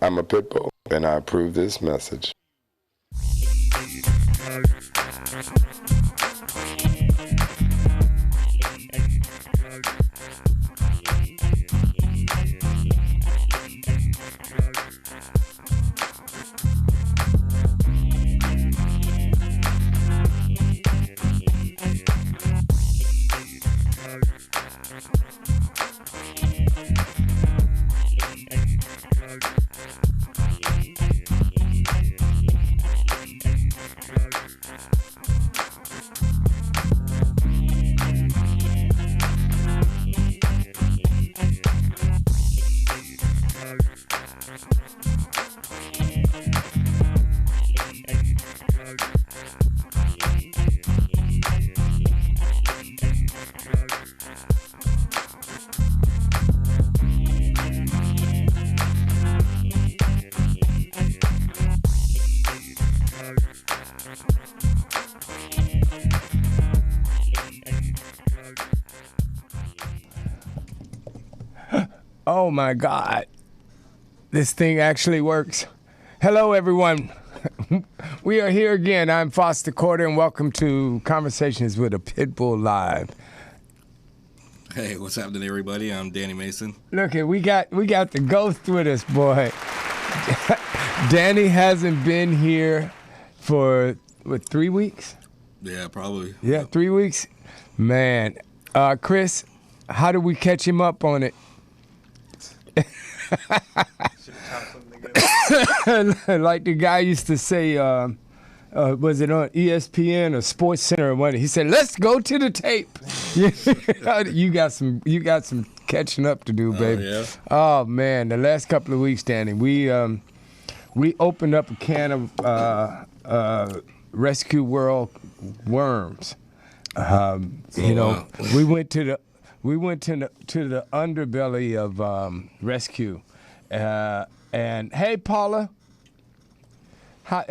I'm a pit bull, and I approve this message. Oh my God. This thing actually works. Hello, everyone. We are here again. I'm Foster Corder, and welcome to Conversations with a Pitbull Live. Hey, what's happening, everybody? I'm Danny Mason. Look, we got the ghost with us, boy. Danny hasn't been here for, 3 weeks? Yeah, probably. Yeah, 3 weeks. Man, Chris, how do we catch him up on it? Like the guy used to say, was it on ESPN or Sports Center or what? He said, "Let's go to the tape." You got some catching up to do, baby. Yeah. Oh man, the last couple of weeks, Danny, we opened up a can of Rescue World worms. Wow. We went to the underbelly of Rescue. And hey, Paula, how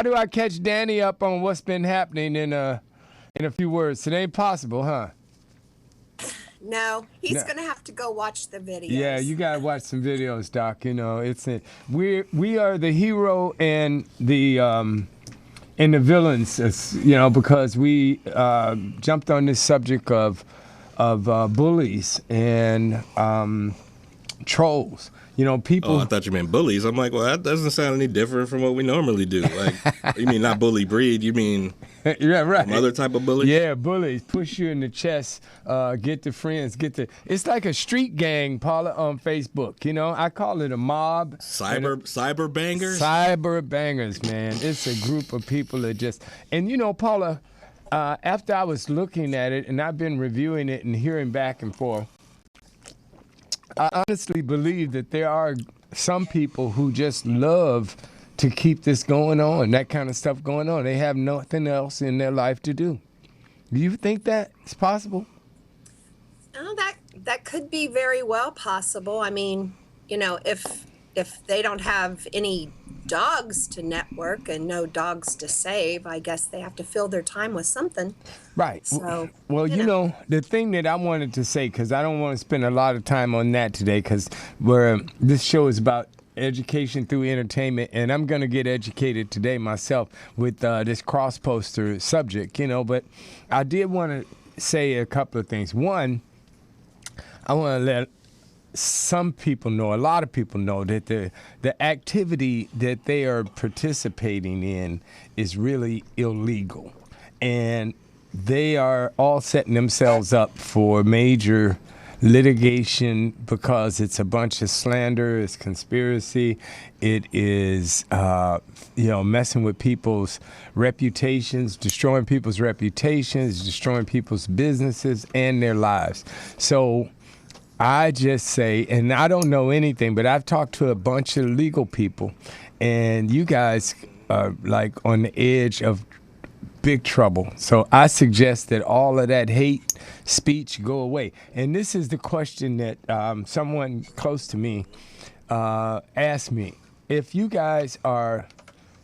do I catch Danny up on what's been happening in a few words? It ain't possible, huh? No, he's gonna have to go watch the videos. Yeah, you gotta watch some videos, Doc. You know, we are the hero and the villains. Because we jumped on this subject of bullies and trolls. People. Oh, I thought you meant bullies. I'm like, well, that doesn't sound any different from what we normally do. Like, you mean not bully breed? You mean yeah, right. some other type of bully? Yeah, bullies push you in the chest, get the friends, It's like a street gang, Paula, on Facebook. I call it a mob. Cyber bangers. Cyber bangers, man. It's a group of people that just Paula. After I was looking at it and I've been reviewing it and hearing back and forth, I honestly believe that there are some people who just love to keep this going on, that kind of stuff going on. They have nothing else in their life to do. Do you think that it's possible? Oh, that could be very well possible. I mean, if they don't have any dogs to network and no dogs to save, I guess they have to fill their time with something. Right. So, well, the thing that I wanted to say, because I don't want to spend a lot of time on that today, because this show is about education through entertainment, and I'm going to get educated today myself with this cross-poster subject, But I did want to say a couple of things. One, I want to let some people know, a lot of people know, that the activity that they are participating in is really illegal. And they are all setting themselves up for major litigation because it's a bunch of slander, it's conspiracy, it is messing with people's reputations, destroying people's reputations, destroying people's businesses and their lives. So I just say, and I don't know anything, but I've talked to a bunch of legal people, and you guys are like on the edge of big trouble. So I suggest that all of that hate speech go away. And this is the question that someone close to me asked me. If you guys are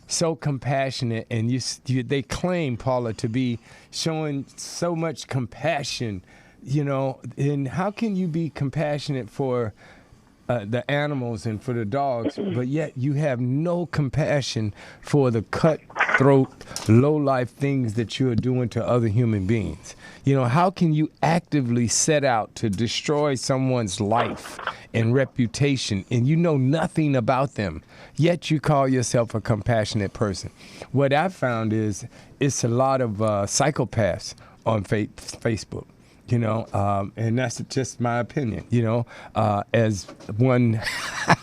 so compassionate and they claim, Paula, to be showing so much compassion, and how can you be compassionate for the animals and for the dogs, but yet you have no compassion for the cutthroat, low-life things that you are doing to other human beings. You know, how can you actively set out to destroy someone's life and reputation and you know nothing about them, yet you call yourself a compassionate person? What I found is it's a lot of psychopaths on Facebook. You know, and that's just my opinion, you know, as one,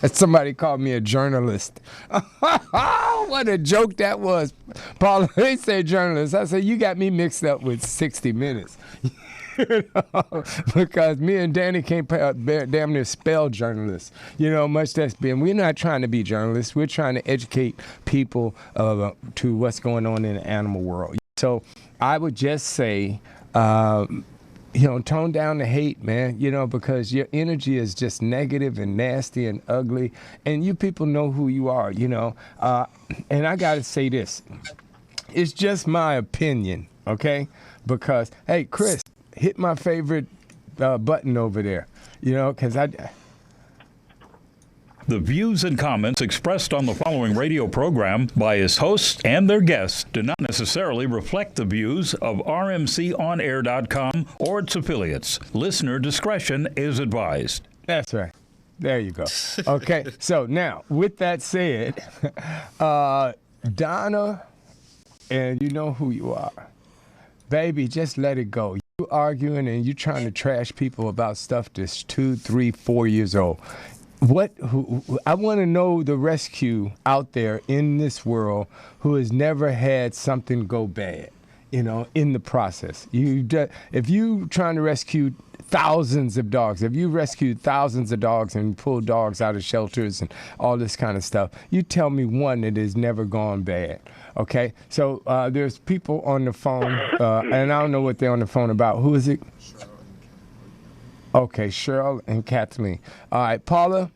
somebody called me a journalist. What a joke that was. Paula, they say journalist. I said, you got me mixed up with 60 Minutes. You know, because me and Danny can't damn near spell journalists, you know, much less being. We're not trying to be journalists. We're trying to educate people to what's going on in the animal world. So I would just say, you know, tone down the hate, man, you know, because your energy is just negative and nasty and ugly, and you people know who you are, you know. And I got to say this. It's just my opinion, okay? Because, hey, Chris, hit my favorite button over there, you know, because The views and comments expressed on the following radio program by its hosts and their guests do not necessarily reflect the views of RMCOnAir.com or its affiliates. Listener discretion is advised. That's right. There you go. Okay, so now, with that said, Donna, and you know who you are. Baby, just let it go. You arguing and you trying to trash people about stuff that's 2, 3, 4 years old. I want to know the rescue out there in this world who has never had something go bad, you know, in the process. If you trying to rescue thousands of dogs, if you rescued thousands of dogs and pulled dogs out of shelters and all this kind of stuff, you tell me one that has never gone bad. Okay, so there's people on the phone, and I don't know what they're on the phone about. Who is it? Okay, Cheryl and Kathleen. All right, Paula,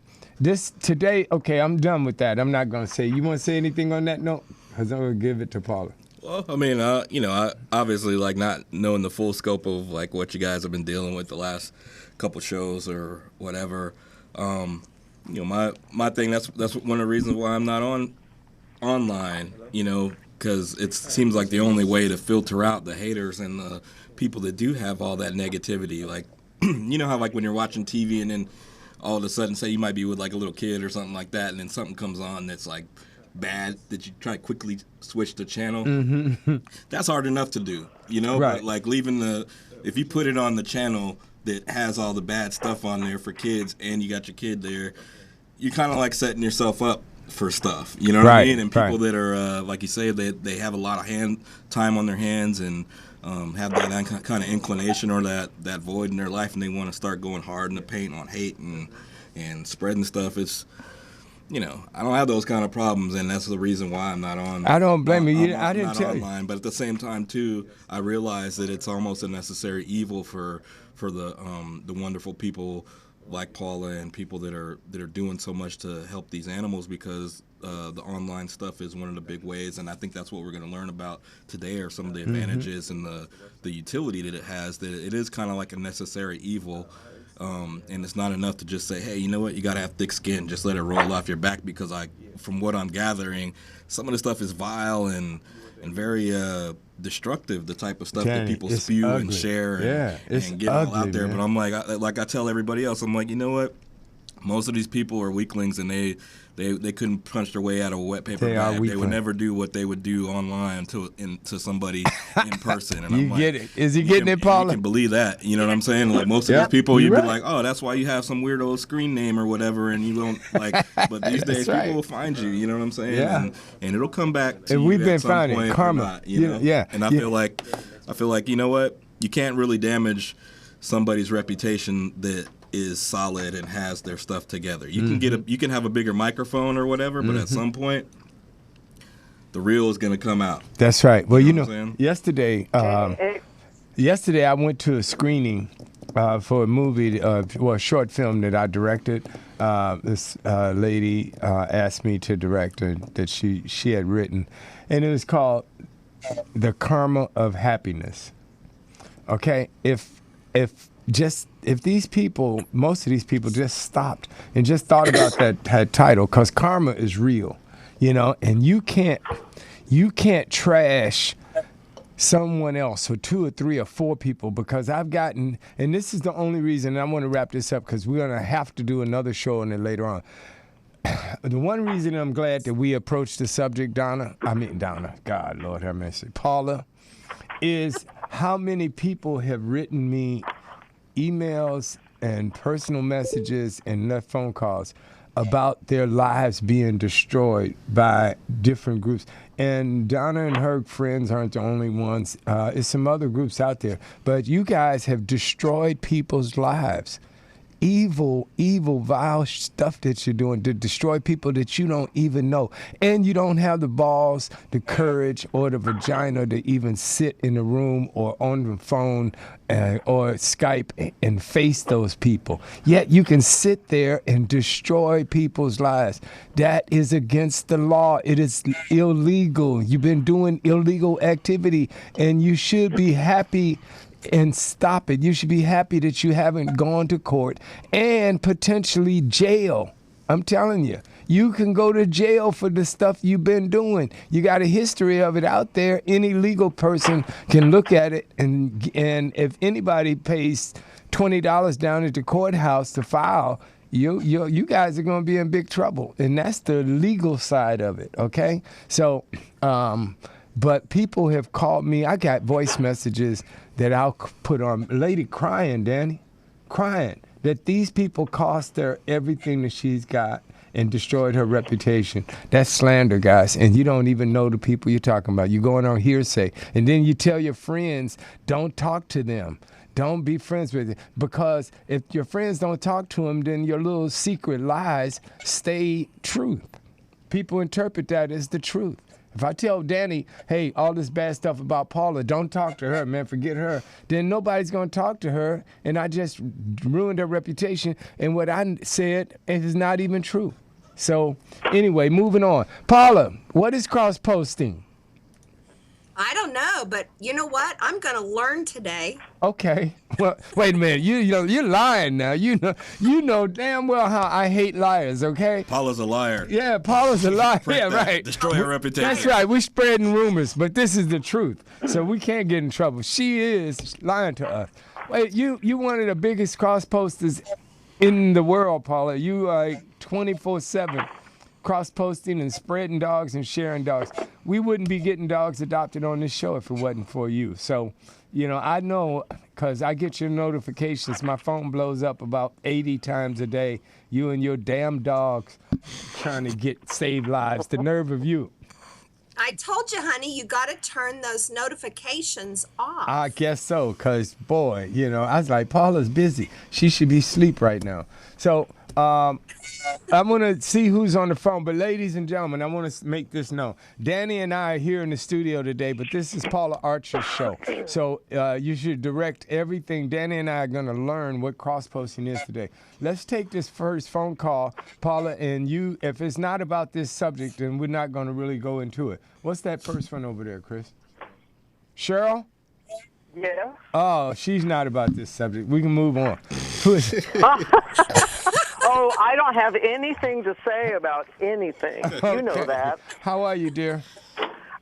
today, okay, I'm done with that. I'm not going to say. You want to say anything on that note? Because I'm going to give it to Paula. Well, I mean, you know, I obviously like not knowing the full scope of like what you guys have been dealing with the last couple shows or whatever. You know, my thing, that's one of the reasons why I'm not online, you know, because it seems like the only way to filter out the haters and the people that do have all that negativity. Like, you know how like when you're watching TV and then all of a sudden, say you might be with like a little kid or something like that, and then something comes on that's like bad that you try to quickly switch the channel. Mm-hmm. That's hard enough to do, you know. Right. But like if you put it on the channel that has all the bad stuff on there for kids, and you got your kid there, you're kind of like setting yourself up for stuff. You know what I mean? And people that are like you say, they have a lot of time on their hands and have that kind of inclination or that void in their life, and they want to start going hard in the paint on hate and spreading stuff. It's, you know, I don't have those kind of problems, and that's the reason why I'm not on. I don't blame you. I didn't tell online, you. But at the same time, too, I realize that it's almost a necessary evil for the wonderful people like Paula and people that are doing so much to help these animals, because the online stuff is one of the big ways, and I think that's what we're going to learn about today are some of the advantages and the utility that it has, that it is kind of like a necessary evil. And it's not enough to just say, hey, you know what, you got to have thick skin, just let it roll off your back, because from what I'm gathering, some of the stuff is vile and very destructive, the type of stuff that people spew ugly. And share and get ugly, all out there. Man. But I'm like I tell everybody else, I'm like, you know what, most of these people are weaklings, and they couldn't punch their way out of a wet paper bag. They would never do what they would do online to somebody in person. And you get it. Is he getting it, Paula? You can believe that. You know what I'm saying? Like most of these people, you'd be like, oh, that's why you have some weirdo screen name or whatever, and you don't like. But these days, people will find you. You know what I'm saying? Yeah. And it'll come back to and you we've been at some finding point karma. or not, you know? Yeah. And I feel like you know what? You can't really damage somebody's reputation that is solid and has their stuff together. You can have a bigger microphone or whatever, but at some point, the real is going to come out. That's right. Well, you know yesterday I went to a screening for a movie, a short film that I directed. This lady asked me to direct that she had written, and it was called "The Karma of Happiness." Okay, if just if these people, most of these people, just stopped and just thought about that title, because karma is real, and you can't trash someone else or 2 or 3 or 4 people, because I've gotten, and this is the only reason, and I want to wrap this up because we're going to have to do another show on it later on. The one reason I'm glad that we approached the subject, Donna, God, Lord have mercy, Paula, is how many people have written me emails and personal messages and left phone calls about their lives being destroyed by different groups. And Donna and her friends aren't the only ones. There's some other groups out there. But you guys have destroyed people's lives. Evil, vile stuff that you're doing to destroy people that you don't even know. And you don't have the balls, the courage, or the vagina to even sit in the room or on the phone or Skype and face those people. Yet you can sit there and destroy people's lives. That is against the law. It is illegal. You've been doing illegal activity, and you should be happy and stop it. You should be happy that you haven't gone to court and potentially jail. I'm telling you, you can go to jail for the stuff you've been doing. You got a history of it out there. Any legal person can look at it, and if anybody pays $20 down at the courthouse to file, you guys are going to be in big trouble, and that's the legal side of it. Okay, so but people have called me. I got voice messages that I'll put on. Lady crying, Danny, crying that these people cost her everything that she's got and destroyed her reputation. That's slander, guys, and you don't even know the people you're talking about. You're going on hearsay, and then you tell your friends, don't talk to them. Don't be friends with them, because if your friends don't talk to them, then your little secret lies stay truth. People interpret that as the truth. If I tell Danny, hey, all this bad stuff about Paula, don't talk to her, man, forget her, then nobody's going to talk to her, and I just ruined her reputation, and what I said is not even true. So, anyway, moving on. Paula, what is cross-posting? I don't know, but you know what? I'm going to learn today. Okay. Well, wait a minute. You're lying now. You know damn well how I hate liars, okay? Paula's a liar. Yeah, Paula's a liar. Yeah, right. Destroy her reputation. That's right. We're spreading rumors, but this is the truth. So we can't get in trouble. She is lying to us. Wait, you one of the biggest cross-posters in the world, Paula. You are 24/7 cross-posting and spreading dogs and sharing dogs. We wouldn't be getting dogs adopted on this show if it wasn't for you. So, I know because I get your notifications. My phone blows up about 80 times a day. You and your damn dogs trying to save lives. The nerve of you. I told you, honey, you got to turn those notifications off. I guess so, because, boy, I was like, Paula's busy. She should be asleep right now. So, I'm going to see who's on the phone. But ladies and gentlemen, I want to make this known. Danny and I are here in the studio today, but this is Paula Archer's show. So you should direct everything. Danny and I are going to learn what cross-posting is today. Let's take this first phone call, Paula, and if it's not about this subject, then we're not going to really go into it. What's that first one over there, Chris? Cheryl? Yeah. Oh, she's not about this subject. We can move on. Who is it? Oh, I don't have anything to say about anything. You know that. How are you, dear?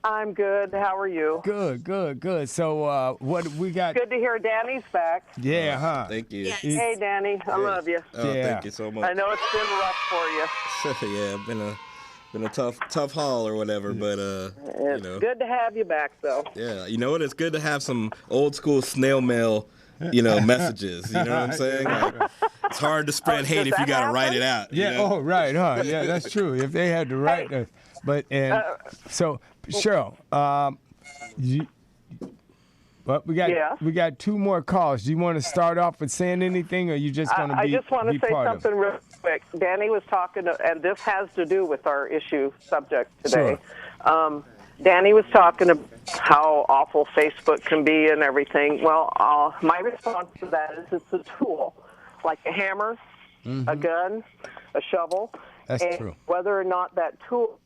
I'm good. How are you? Good. So what we got? Good to hear Danny's back. Yeah, huh? Thank you. Yes. Hey, Danny. I love you. Oh, Yeah. Thank you so much. I know it's been rough for you. Yeah, been a tough haul or whatever, but It's good to have you back, though. Yeah, you know what? It's good to have some old school snail mail, messages. You know what I'm saying? Like, it's hard to spread hate if you got to write it out. you Yeah. know? Oh, right, huh? Yeah, that's true. If they had to write that, so Cheryl, we got 2 more calls. Do you want to start off with saying anything, or you just going to be I just want to say part something real quick. Danny was talking, and this has to do with our issue subject today. Sure. Danny was talking about how awful Facebook can be and everything. Well, my response to that is it's a tool, like a hammer, a gun, a shovel. That's and true. Whether or not that tool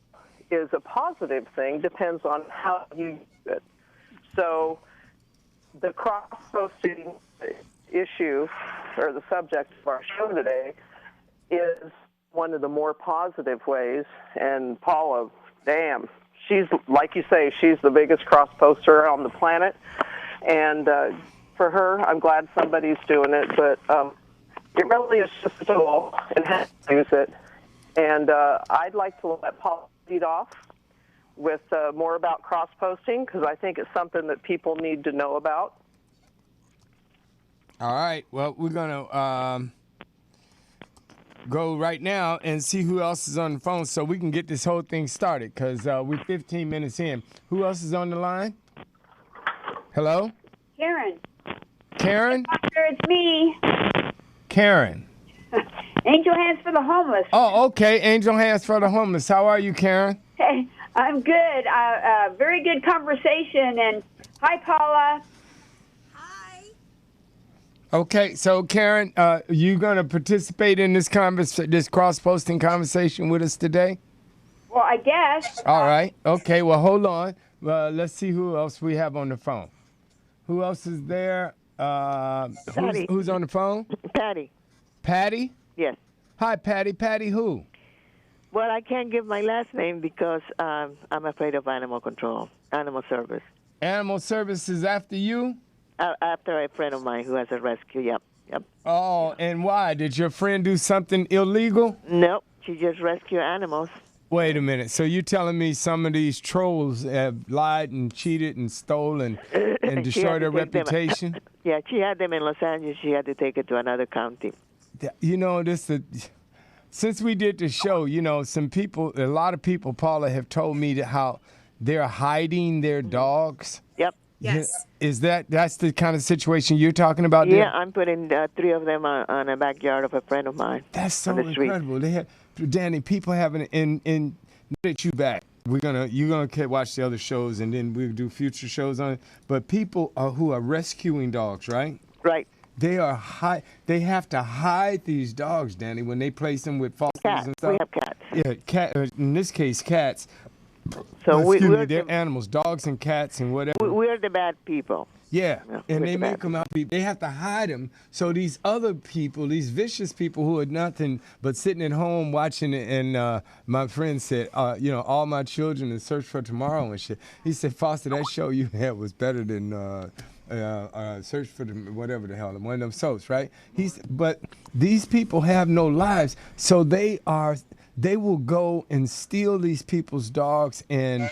is a positive thing depends on how you use it. So the cross-posting issue or the subject of our show today is one of the more positive ways. And Paula, damn, she's, like you say, she's the biggest cross poster on the planet. And for her, I'm glad somebody's doing it. But it really is just a tool and how to use it. And I'd like to let Paula lead off with more about cross posting, because I think it's something that people need to know about. All right. Well, we're gonna go right now and see who else is on the phone, so we can get this whole thing started. Cause we're 15 minutes in. Who else is on the line? Hello, Karen. Karen. Doctor, it's me. Karen. Angel Hands for the Homeless. Oh, okay. Angel Hands for the Homeless. How are you, Karen? Hey, I'm good. Very good conversation. And hi, Paula. Hi. Okay, so Karen, you gonna participate in this this cross-posting conversation with us today? Well, I guess. All right. Okay. Well, hold on. Let's see who else we have on the phone. Who else is there? Who's on the phone? Patty. Patty? Yes. Hi, Patty. Patty who? Well, I can't give my last name because I'm afraid of animal control, animal service. Animal Service is after you? After a friend of mine who has a rescue, yep. Oh, and why? Did your friend do something illegal? Nope, she just rescue animals. Wait a minute. So you're telling me some of these trolls have lied and cheated and stolen and destroyed their reputation? Yeah, she had them in Los Angeles. She had to take it to another county. You know, since we did the show, you know, a lot of people, Paula, have told me how they're hiding their dogs. Yep. Yes. That's the kind of situation you're talking about there? Yeah, I'm putting 3 of them on a backyard of a friend of mine. That's so on the street. incredible. They have, Danny, people having in get you back. You're gonna watch the other shows and then we'll do future shows on it. But people who are rescuing dogs, right? Right. They They have to hide these dogs, Danny, when they place them with fosters Cats. and stuff. We have cats. Yeah, in this case, cats. So they're animals, dogs and cats and whatever. we're the bad people. Yeah, Yeah, and we're they the make bad them out. They have to hide them. So these other people, these vicious people who are nothing but sitting at home watching it. And my friend said, all my children in Search for Tomorrow and shit. He said, Foster, that show you had was better than Search for whatever the hell, one of them soaps, right? But these people have no lives, so they will go and steal these people's dogs and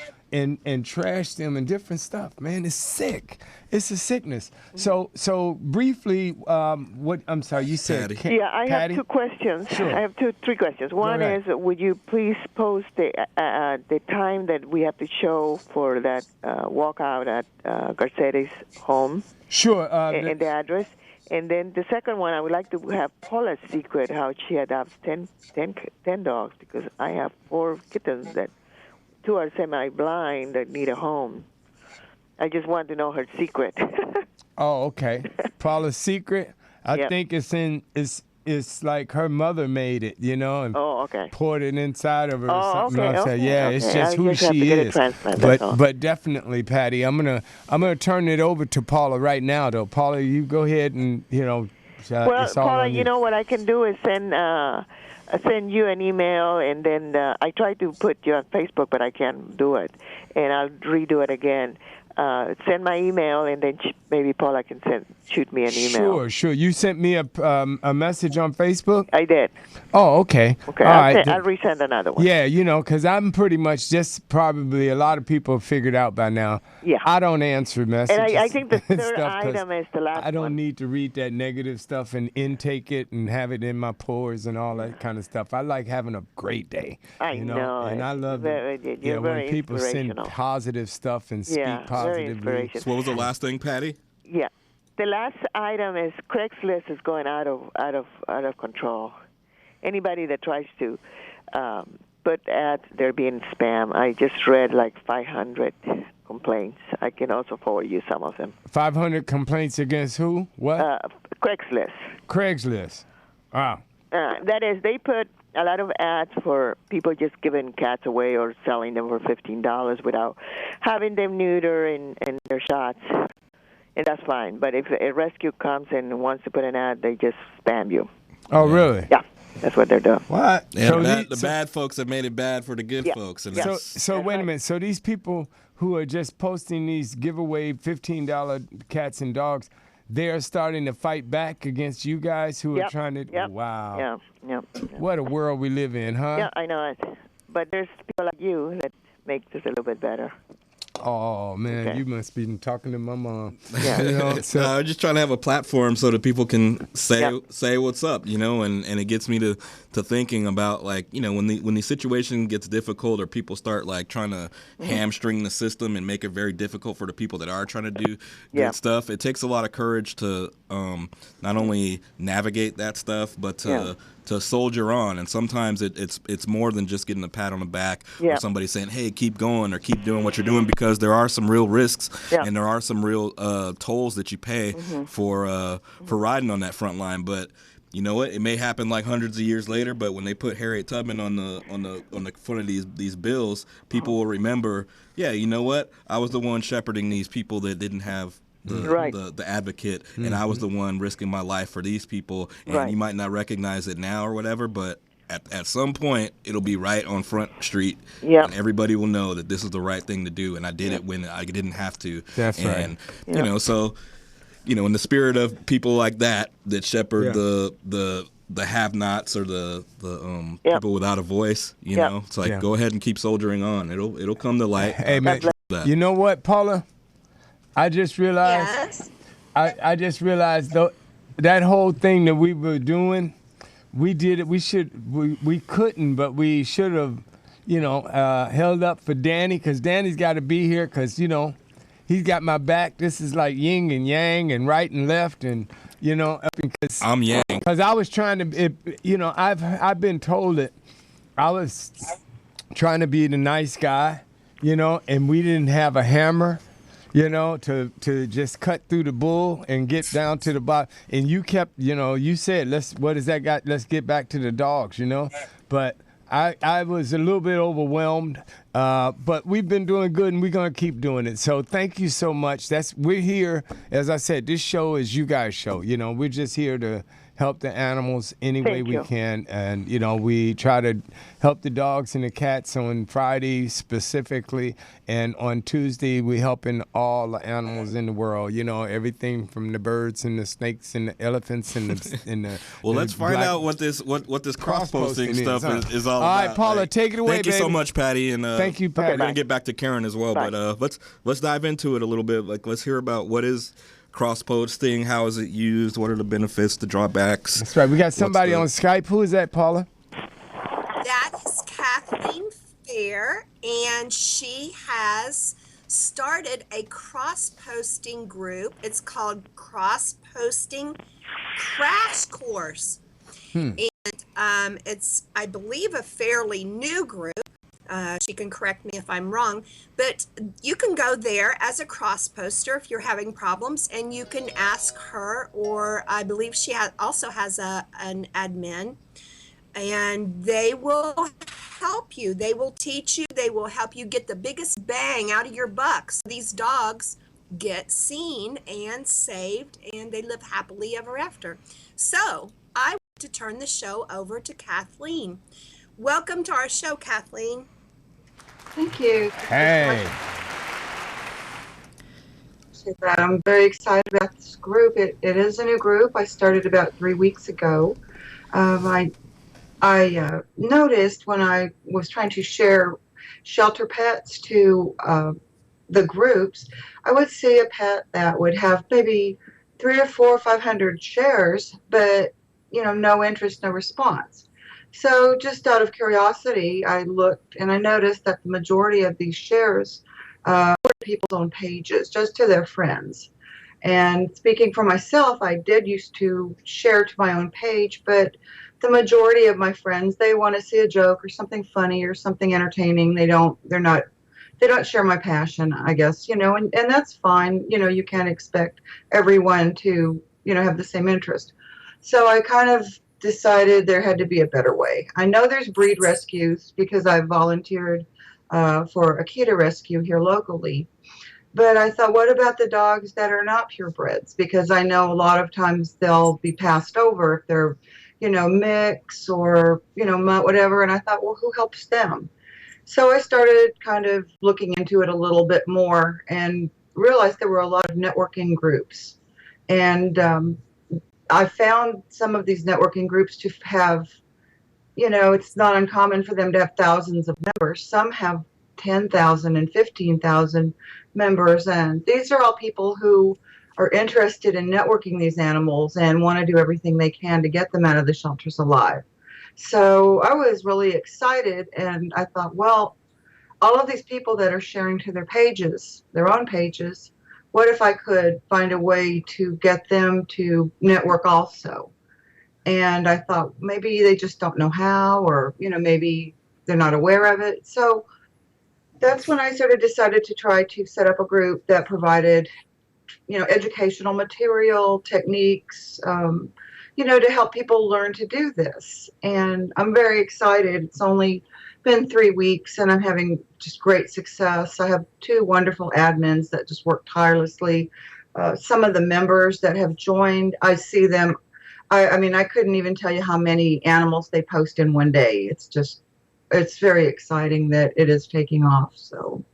trash them and different stuff. Man, it's sick. It's a sickness. So briefly, I'm sorry, you said Patty. Yeah, I Patty? have 2 questions. Sure. I have 3 questions. One ahead. is, would you please post the time that we have to show for that walkout at Garcetti's home Sure. and the address? And then the second one, I would like to have Paula's secret, how she adopts 10 dogs, because I have 4 kittens that 2 are semi-blind that need a home. I just want to know her secret. Oh, okay. Paula's secret. I Yep. think it's like her mother made it, and Oh, okay. poured it inside of her or Oh, something. okay, else. okay, Yeah, it's okay. just I who just have to she get a is. transplant, that's all. But definitely, Patty, I'm gonna turn it over to Paula right now, though. Paula, you go ahead and Well, it's all Paula, on you know what I can do is send you an email, and then I try to put you on Facebook, but I can't do it, and I'll redo it again. Send my email, and then maybe Paula can shoot me an email. Sure. You sent me a message on Facebook. I did. Oh, okay. Okay, All right. I'll resend another one. Yeah, because I'm pretty much just probably a lot of people have figured out by now. Yeah. I don't answer messages. And I think the and third stuff 'cause item is the last I don't one. need to read that negative stuff and intake it and have it in my pores and all that kind of stuff. I like having a great day. I you know, And I love you're very when people send inspirational. positive stuff and speak Yeah, very positively. inspirational. So what was the last thing, Patty? Yeah. The last item is Craigslist is going out of control. Anybody that tries to put ads, they're being spam. I just read like 500 complaints. I can also forward you some of them. 500 complaints against who? What? Craigslist. Craigslist. Wow. That is, they put a lot of ads for people just giving cats away or selling them for $15 without having them neuter and their shots. and that's fine. But if a rescue comes and wants to put an ad, they just spam you. Oh, really? Yeah, that's what they're doing. What? Yeah, So the bad folks have made it bad for the good folks, and Yeah. So, that's, so wait a minute. So these people who are just posting these giveaway $15 cats and dogs, they are starting to fight back against you guys who are Yep, trying to. yep, Wow. Yeah. What a world we live in, huh? Yeah, I know it. But there's people like you that make this a little bit better. Oh man, Okay. you must be talking to my mom. Yeah. You know, so I'm just trying to have a platform so that people can say Yep. say what's up, you know, and it gets me to thinking about, like, you know, when the situation gets difficult or people start like trying to hamstring the system and make it very difficult for the people that are trying to do Yeah. good stuff. It takes a lot of courage to not only navigate that stuff, but to soldier on. And sometimes it's more than just getting a pat on the back Yeah. or somebody saying, hey, keep going or keep doing what you're doing, because there are some real risks Yeah. and there are some real tolls that you pay for riding on that front line. But you know what? It may happen like hundreds of years later, but when they put Harriet Tubman on the front of these bills, people will remember, yeah, you know what? I was the one shepherding these people that didn't have Right. the advocate, and I was the one risking my life for these people. And Right. you might not recognize it now or whatever, but at some point it'll be right on Front Street, Yep. and everybody will know that this is the right thing to do, and I did it when I didn't have to. That's right. And you know, so you know, in the spirit of people like that shepherd the have-nots or the Yep. people without a voice, you Yep. know, it's like, Yeah. go ahead and keep soldiering on. It'll come to light. hey man, that. you know what, Paula? I just realized. Yes. I just realized though that whole thing that we were doing, we did it. We couldn't, but we should have, you know, held up for Danny, because Danny's got to be here, because you know, he's got my back. This is like yin and yang and right and left, and you know, because I'm Yang. I was trying to, you know, I've been told that I was trying to be the nice guy, you know, and we didn't have a hammer, you know, to just cut through the bull and get down to the bottom. And you kept, you know, you said, what has that got? Let's get back to the dogs, you know. But I was a little bit overwhelmed, but we've been doing good, and we're gonna keep doing it. So thank you so much. We're here, as I said, this show is you guys' show. You know, we're just here to help the animals any way Thank we you. can, and you know, we try to help the dogs and the cats on Friday specifically, and on Tuesday we helping all the animals in the world. You know, everything from the birds and the snakes and the elephants and the Well, the let's find black- out what this cross-posting Cross-posting stuff is, huh? is all All about. right, Paula, take it away, Thank you so baby. much, Patty, and Thank you, Patty. We're gonna get back to Karen as well, Bye. but let's dive into it a little bit. Like, let's hear about what is cross-posting, how is it used, what are the benefits, the drawbacks. That's right. We got somebody the- on Skype. Who is that, Paula? That is Kathleen Fair, and she has started a cross-posting group. It's called Cross-Posting Crash Course. And it's, I believe, a fairly new group. She can correct me if I'm wrong, but you can go there as a cross poster if you're having problems, and you can ask her, or I believe she also has an admin, and they will help you. They will teach you. They will help you get the biggest bang out of your buck. So these dogs get seen and saved, and they live happily ever after. So I want to turn the show over to Kathleen. Welcome to our show, Kathleen. Thank you. Hey. Appreciate that. I'm very excited about this group. It is a new group. I started about 3 weeks ago. I noticed when I was trying to share shelter pets to the groups, I would see a pet that would have maybe 300 or 400 or 500 shares, but no interest, no response. So just out of curiosity, I looked and I noticed that the majority of these shares were people's own pages, just to their friends. And speaking for myself, I did used to share to my own page, but the majority of my friends, they want to see a joke or something funny or something entertaining. They don't share my passion, I guess, and that's fine. You can't expect everyone to, have the same interest. So I kind of decided there had to be a better way. I know there's breed rescues because I volunteered for Akita Rescue here locally, But I thought, what about the dogs that are not purebreds? Because I know a lot of times they'll be passed over if they're, mix or, mutt, whatever. And I thought, well, who helps them? So I started kind of looking into it a little bit more and realized there were a lot of networking groups. And I found some of these networking groups to have, it's not uncommon for them to have thousands of members. Some have 10,000 and 15,000 members. And these are all people who are interested in networking these animals and want to do everything they can to get them out of the shelters alive. So I was really excited, and I thought, well, all of these people that are sharing to their own pages, what if I could find a way to get them to network also? And I thought maybe they just don't know how, or, maybe they're not aware of it. So that's when I sort of decided to try to set up a group that provided, educational material, techniques, to help people learn to do this. And I'm very excited. It's only been 3 weeks and I'm having just great success. I have 2 wonderful admins that just work tirelessly. Some of the members that have joined, I see them. I mean, I couldn't even tell you how many animals they post in one day. It's very exciting that it is taking off. So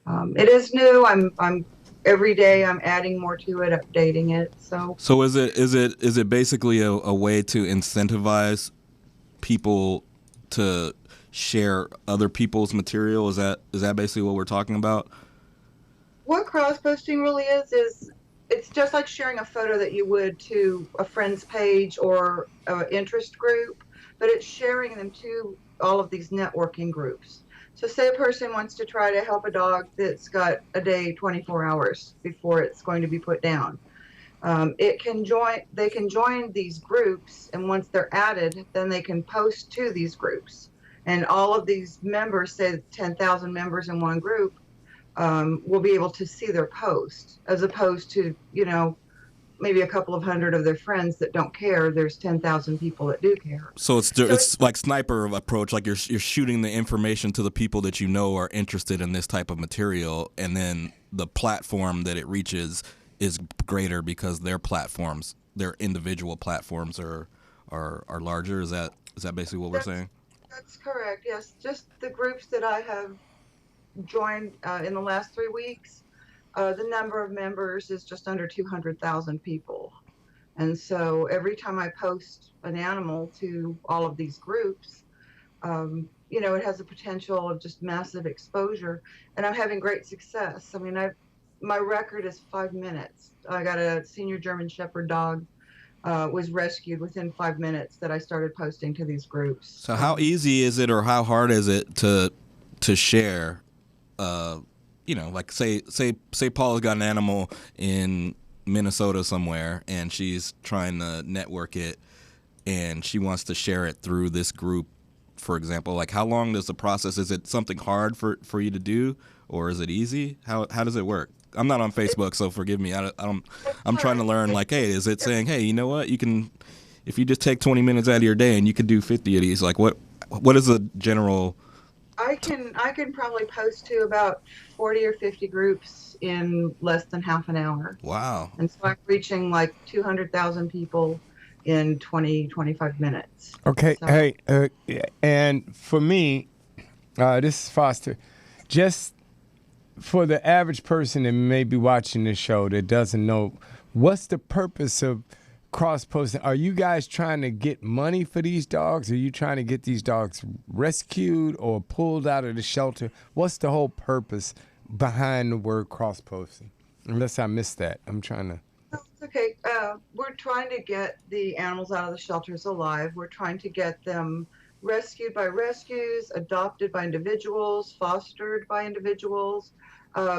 it is new. I'm every day I'm adding more to it, updating it. So is it basically a way to incentivize people to share other people's material? Is that basically what we're talking about? What cross posting really is it's just like sharing a photo that you would to a friend's page or an interest group, but it's sharing them to all of these networking groups. So say a person wants to try to help a dog that's got a day 24 hours before it's going to be put down. They can join these groups, and once they're added, then they can post to these groups. And all of these members, say 10,000 members in one group, will be able to see their post, as opposed to, maybe a couple of hundred of their friends that don't care. There's 10,000 people that do care. So it's like sniper approach, like you're shooting the information to the people that are interested in this type of material, and then the platform that it reaches is greater because their individual platforms are larger. Is that basically what we're saying? That's correct. Yes, just the groups that I have joined in the last 3 weeks. The number of members is just under 200,000 people. And so every time I post an animal to all of these groups, it has the potential of just massive exposure. And I'm having great success. I mean, my record is 5 minutes. I got a senior German Shepherd dog, was rescued within 5 minutes that I started posting to these groups. So how easy is it, or how hard is it to share? Like say Paula's got an animal in Minnesota somewhere, and she's trying to network it, and she wants to share it through this group, for example. Like, how long does the process? Is it something hard for you to do, or is it easy? How does it work? I'm not on Facebook, so forgive me. I'm trying to learn. Like, hey, is it saying, hey, you know what? You can, if you just take 20 minutes out of your day and you could do 50 of these. Like, what is the general? I can probably post to about 40 or 50 groups in less than half an hour. Wow. And so I'm reaching like 200,000 people in 25 minutes. Okay. So. Hey, and for me, this is Foster. Just for the average person that may be watching this show that doesn't know, what's the purpose of cross-posting? Are you guys trying to get money for these dogs? Are you trying to get these dogs rescued or pulled out of the shelter? What's the whole purpose behind the word cross-posting? Unless I missed that. I'm trying to... It's okay. We're trying to get the animals out of the shelters alive. We're trying to get them rescued by rescues, adopted by individuals, fostered by individuals.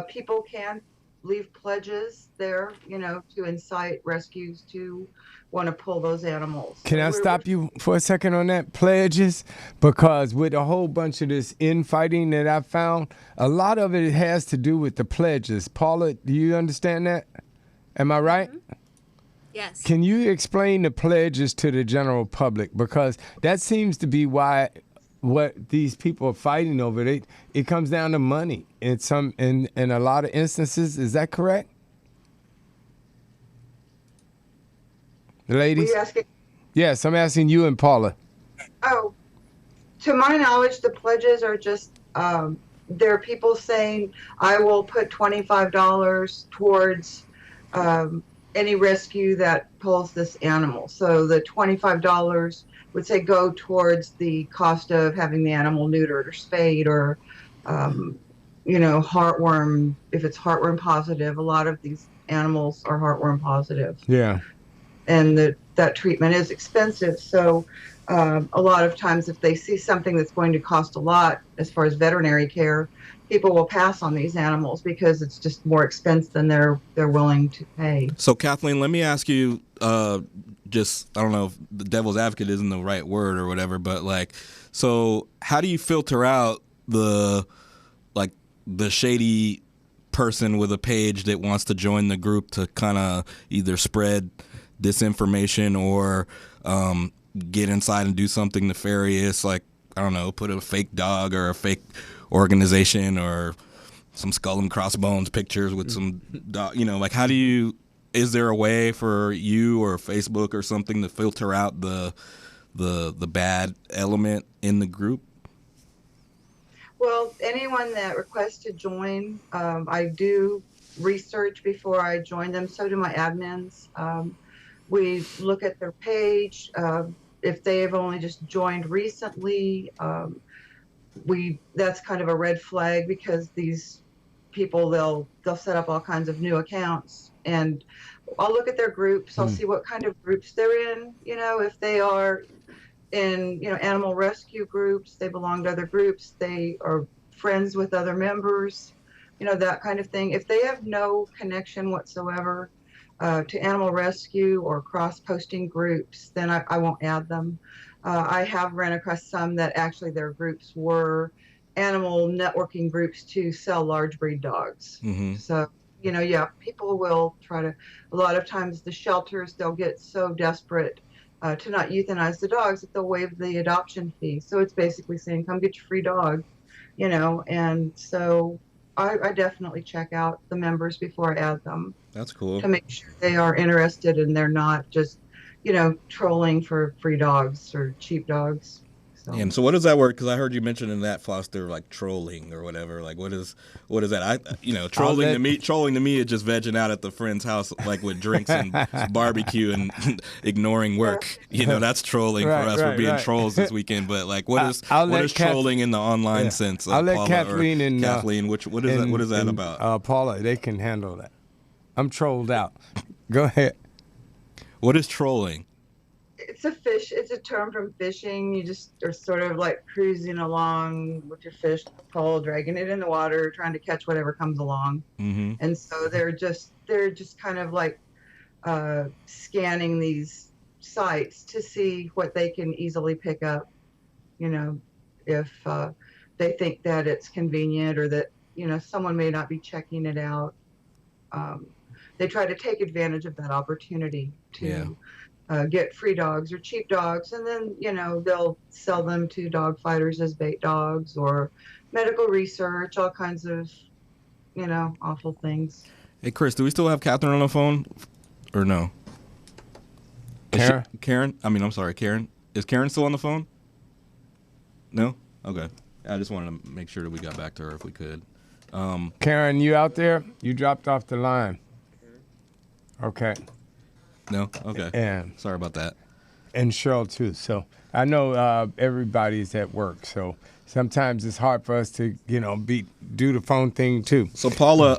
People can leave pledges there, to incite rescues to want to pull those animals. Can I stop you for a second on that? Pledges? Because with a whole bunch of this infighting that I found, a lot of it has to do with the pledges. Paula, do you understand that? Am I right? Mm-hmm. Yes. Can you explain the pledges to the general public? Because that seems to be why what these people are fighting over. It comes down to money in a lot of instances. Is that correct? Were Ladies? you asking? Yes, I'm asking you and Paula. Oh, to my knowledge, the pledges are just there are people saying, I will put $25 towards any rescue that pulls this animal. So the $25 would say go towards the cost of having the animal neutered or spayed or, heartworm, if it's heartworm positive. A lot of these animals are heartworm positive. Yeah. And that treatment is expensive. So a lot of times if they see something that's going to cost a lot as far as veterinary care, people will pass on these animals because it's just more expense than they're willing to pay. So Kathleen, let me ask you, I don't know if the devil's advocate isn't the right word or whatever, but so how do you filter out the shady person with a page that wants to join the group to kind of either spread disinformation or get inside and do something nefarious, like, I don't know, put a fake dog or a fake organization or some skull and crossbones pictures with some dog, is there a way for you or Facebook or something to filter out the bad element in the group? Well, anyone that requests to join, I do research before I join them. So do my admins. We look at their page. If they have only just joined recently, that's kind of a red flag because these people they'll set up all kinds of new accounts, and I'll look at their groups. I'll see what kind of groups they're in. If they are in animal rescue groups, they belong to other groups, they are friends with other members, that kind of thing. If they have no connection whatsoever to animal rescue or cross-posting groups, then I won't add them. I have run across some that actually their groups were animal networking groups to sell large breed dogs. Mm-hmm. So, people will try to, a lot of times the shelters, they'll get so desperate to not euthanize the dogs that they'll waive the adoption fee. So it's basically saying, come get your free dog, and so I definitely check out the members before I add them. That's cool. To make sure they are interested and they're not just, trolling for free dogs or cheap dogs. So. And so what does that word? Because I heard you mentioning that, Foster, like trolling or whatever. Like what is that? Trolling to me is just vegging out at the friend's house, like with drinks and barbecue and ignoring work. That's trolling for us. We're being trolls this weekend. But what is trolling in the online sense? I'll let Paula Kathleen and Kathleen. What is that about? Paula, they can handle that. I'm trolled out. Go ahead. What is trolling? It's a term from fishing. You just are sort of like cruising along with your fish pole, dragging it in the water, trying to catch whatever comes along. Mm-hmm. And so they're just kind of like scanning these sites to see what they can easily pick up, if they think that it's convenient or that, someone may not be checking it out. They try to take advantage of that opportunity to get free dogs or cheap dogs, and then they'll sell them to dog fighters as bait dogs or medical research, all kinds of awful things. Hey Chris, do we still have Catherine on the phone or no? Karen? I'm sorry, Karen. Is Karen still on the phone? No? Okay. I just wanted to make sure that we got back to her if we could. Karen, you out there? You dropped off the line. Okay. No? Okay. And sorry about that. And Cheryl too. So I know everybody's at work, so sometimes it's hard for us to, do the phone thing too. So Paula,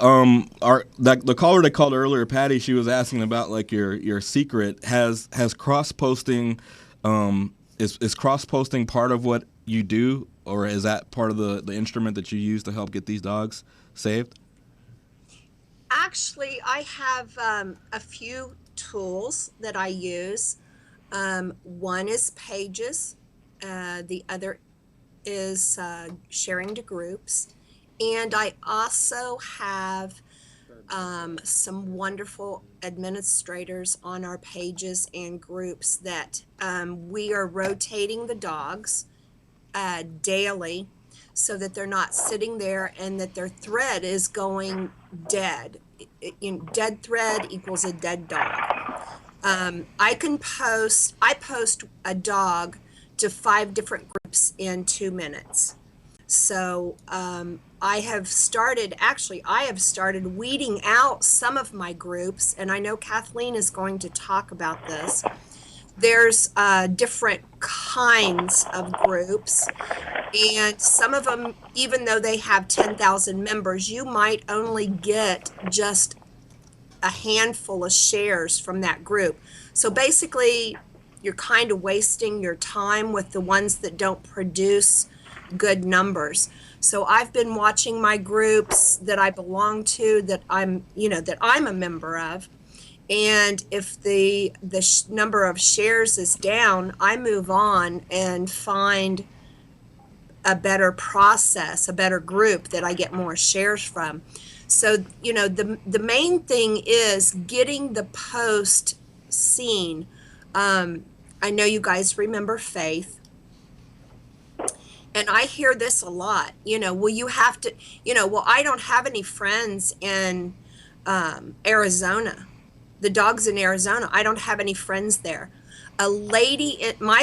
the caller that called earlier, Patty, she was asking about your secret. Has cross posting, is cross posting part of what you do, or is that part of the instrument that you use to help get these dogs saved? Actually, I have a few tools that I use. One is Pages. The other is sharing to groups. And I also have some wonderful administrators on our pages and groups that we are rotating the dogs daily, so that they're not sitting there and that their thread is going dead. Dead thread equals a dead dog. I post a dog to 5 different groups in 2 minutes. So I have started weeding out some of my groups, and I know Kathleen is going to talk about this. There's different kinds of groups, and some of them, even though they have 10,000 members, you might only get just a handful of shares from that group. So basically, you're kind of wasting your time with the ones that don't produce good numbers. So I've been watching my groups that I belong to, that I'm a member of. And if the number of shares is down, I move on and find a better process, a better group that I get more shares from. So, the main thing is getting the post seen. I know you guys remember Faith. And I hear this a lot, well, you have to, well, I don't have any friends in Arizona. The dog's in Arizona. I don't have any friends there. A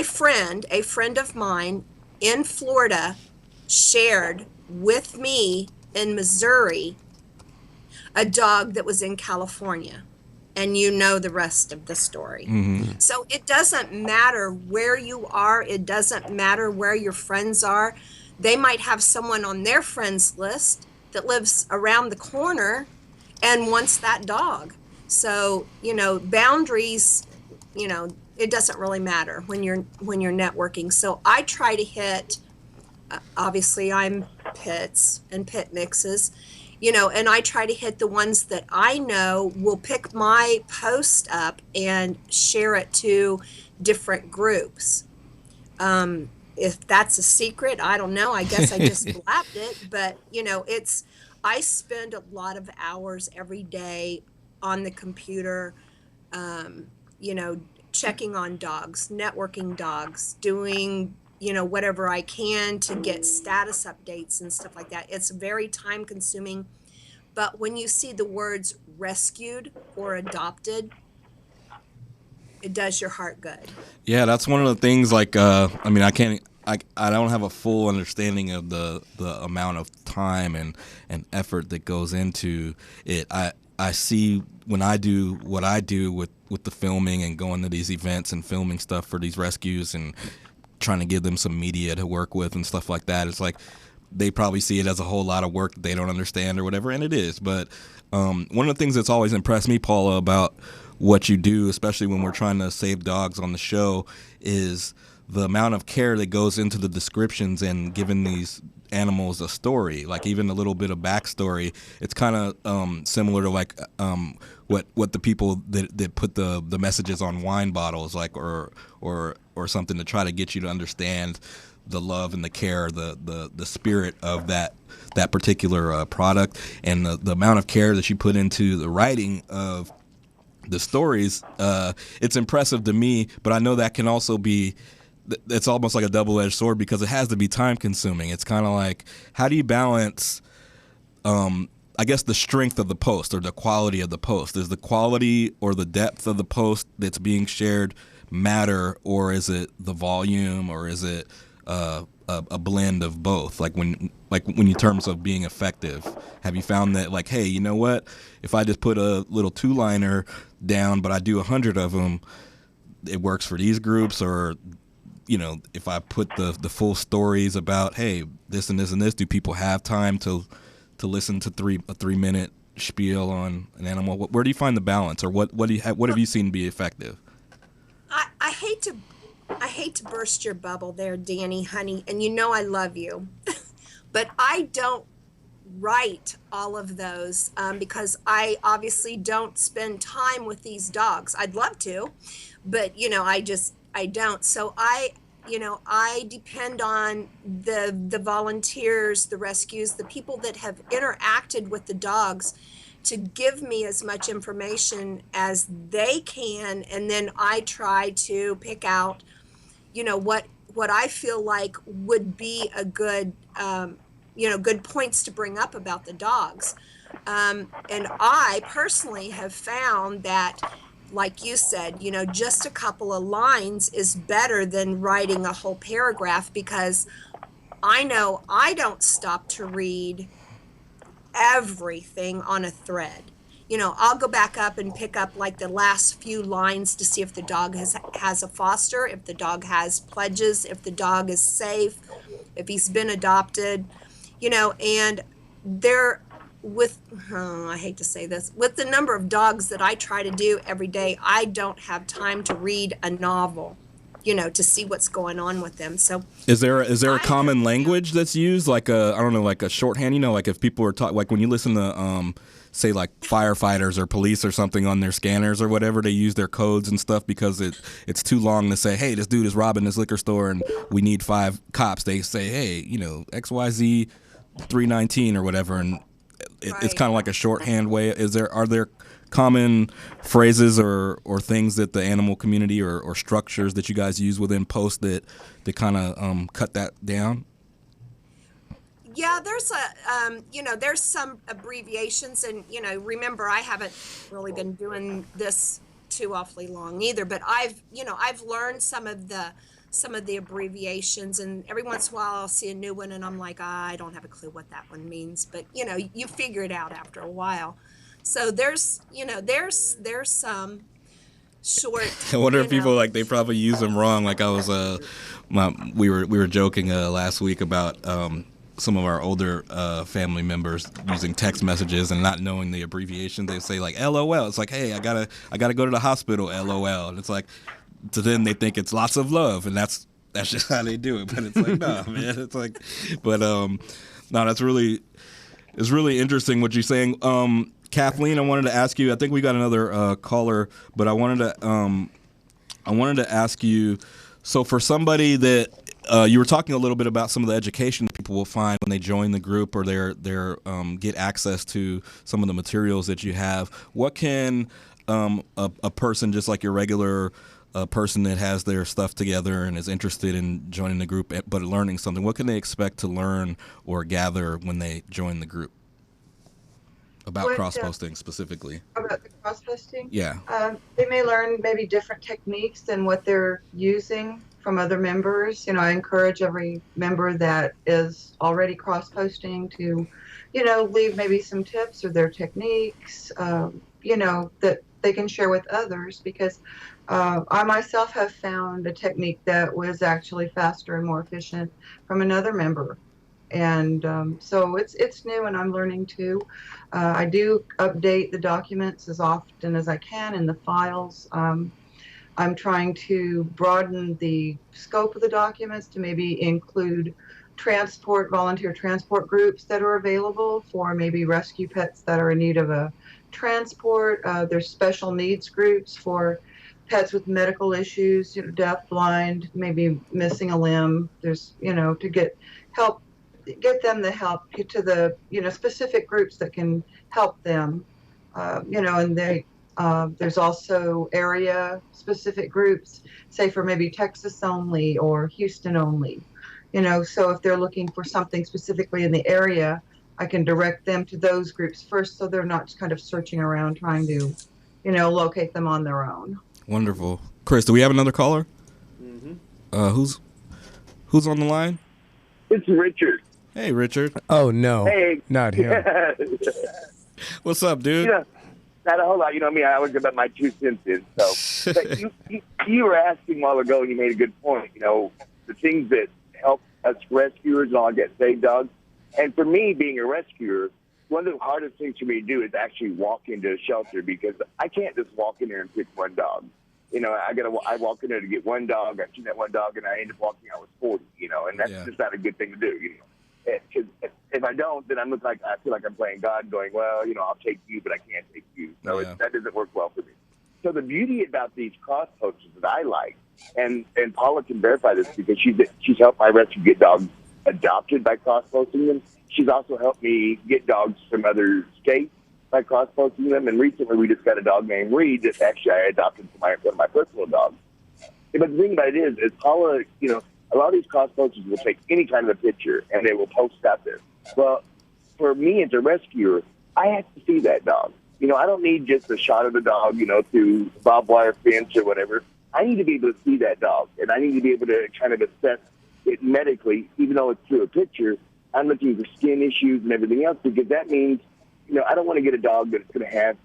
friend of mine in Florida shared with me in Missouri a dog that was in California. And you know the rest of the story. Mm-hmm. So it doesn't matter where you are. It doesn't matter where your friends are. They might have someone on their friends list that lives around the corner and wants that dog. So, boundaries, it doesn't really matter when you're networking. So I try to hit, obviously I'm pits and pit mixes, and I try to hit the ones that I know will pick my post up and share it to different groups. If that's a secret, I don't know. I guess I just blabbed it, but I spend a lot of hours every day on the computer, checking on dogs, networking dogs, doing whatever I can to get status updates and stuff like that. It's very time consuming, but when you see the words rescued or adopted, it does your heart good. Yeah, that's one of the things, I don't have a full understanding of the amount of time and effort that goes into it. I see when I do what I do with the filming and going to these events and filming stuff for these rescues and trying to give them some media to work with and stuff like that. It's like they probably see it as a whole lot of work that they don't understand or whatever, and it is. But one of the things that's always impressed me, Paula, about what you do, especially when we're trying to save dogs on the show, is the amount of care that goes into the descriptions and giving these animals a story, like even a little bit of backstory. It's kind of similar to what the people that put the messages on wine bottles, like or something to try to get you to understand the love and the care, the spirit of that particular product, and the amount of care that you put into the writing of the stories. It's impressive to me, but I know that can also be, it's almost like a double-edged sword because it has to be time-consuming. It's kind of like, how do you balance, I guess, the strength of the post or the quality of the post? Is the quality or the depth of the post that's being shared matter, or is it the volume, or is it a blend of both? Like when in terms of being effective, have you found that, like, hey, you know what? If I just put a little 2-liner down, but I do 100 of them, it works for these groups? Or if I put the full stories about, hey, this and this and this, do people have time to listen to a 3-minute spiel on an animal? Where do you find the balance, or what have you seen be effective? I hate to burst your bubble there, Danny, honey, and I love you, but I don't write all of those because I obviously don't spend time with these dogs. I'd love to, but I don't. So I depend on the volunteers, the rescues, the people that have interacted with the dogs to give me as much information as they can, and then I try to pick out, what I feel like would be a good, good points to bring up about the dogs. And I personally have found that, like you said, just a couple of lines is better than writing a whole paragraph, because I know I don't stop to read everything on a thread. I'll go back up and pick up like the last few lines to see if the dog has a foster, if the dog has pledges, if the dog is safe, if he's been adopted, and there I hate to say this, with the number of dogs that I try to do every day, I don't have time to read a novel, to see what's going on with them. So is there a common language that's used, like a shorthand, like if people are talking, like when you listen to say like firefighters or police or something on their scanners or whatever, they use their codes and stuff because it's too long to say, hey, this dude is robbing this liquor store and we need 5 cops. They say, hey, XYZ 319 or whatever, and it's kind of like a shorthand way. Are there common phrases or things that the animal community or structures that you guys use within Post that kind of cut that down? Yeah, there's there's some abbreviations, and remember, I haven't really been doing this too awfully long either, but I've learned some of the abbreviations, and every once in a while I'll see a new one and I'm like, I don't have a clue what that one means, but you figure it out after a while. So there's some short. I wonder if people they probably use them wrong. Like I was we were joking last week about some of our older family members using text messages and not knowing the abbreviation. They say like LOL. It's like, hey, I gotta go to the hospital. LOL. And it's like, to them they think it's lots of love, and that's just how they do it. But it's like, no, man. It's like, but no, it's really interesting what you're saying. Kathleen, I wanted to ask you. I think we got another caller, but I wanted to ask you. So for somebody that you were talking a little bit about some of the education people will find when they join the group or they're get access to some of the materials that you have. What can a person just like your regular person that has their stuff together and is interested in joining the group but learning something, what can they expect to learn or gather when they join the group about cross-posting specifically? About the cross-posting? Yeah. They may learn maybe different techniques than what they're using from other members. I encourage every member that is already cross-posting to, leave maybe some tips or their techniques, that they can share with others, because I myself have found a technique that was actually faster and more efficient from another member. And so it's new, and I'm learning too. I do update the documents as often as I can in the files. I'm trying to broaden the scope of the documents to maybe include volunteer transport groups that are available for maybe rescue pets that are in need of a transport. There's special needs groups for pets with medical issues, deaf, blind, maybe missing a limb. There's, to get them the help, get to the, specific groups that can help them, and there's also area specific groups, say for maybe Texas only or Houston only, so if they're looking for something specifically in the area, I can direct them to those groups first, so they're not just kind of searching around trying to, locate them on their own. Wonderful. Chris, do we have another caller? Mm-hmm. Who's on the line? It's Richard. Hey, Richard. Oh, no. Hey. Not him. What's up, dude? Not a whole lot. I always give up my 2 cents in. So, but you were asking a while ago, and you made a good point. The things that help us rescuers and all get saved dogs. And for me, being a rescuer, one of the hardest things for me to do is actually walk into a shelter, because I can't just walk in there and pick one dog. I walk in there to get one dog. I see that one dog, and I end up walking out with 40. And that's just not a good thing to do. Because if I don't, then I feel like I'm playing God, going, well, I'll take you, but I can't take you. So that doesn't work well for me. So the beauty about these cross posters that I like, and Paula can verify this because she's helped my rescue get dogs adopted by cross-posting them. She's also helped me get dogs from other states by cross-posting them. And recently we just got a dog named Reed that actually I adopted from one of my personal dogs. But the thing about it is Paula, a lot of these cross posters will take any kind of a picture and they will post out there. Well, for me as a rescuer, I have to see that dog. You know, I don't need just a shot of the dog, you know, through barbed wire fence or whatever. I need to be able to see that dog, and I need to be able to kind of assess it medically, even though it's through a picture. I'm looking for skin issues and everything else, because that means, you know, I don't want to get a dog that's going to have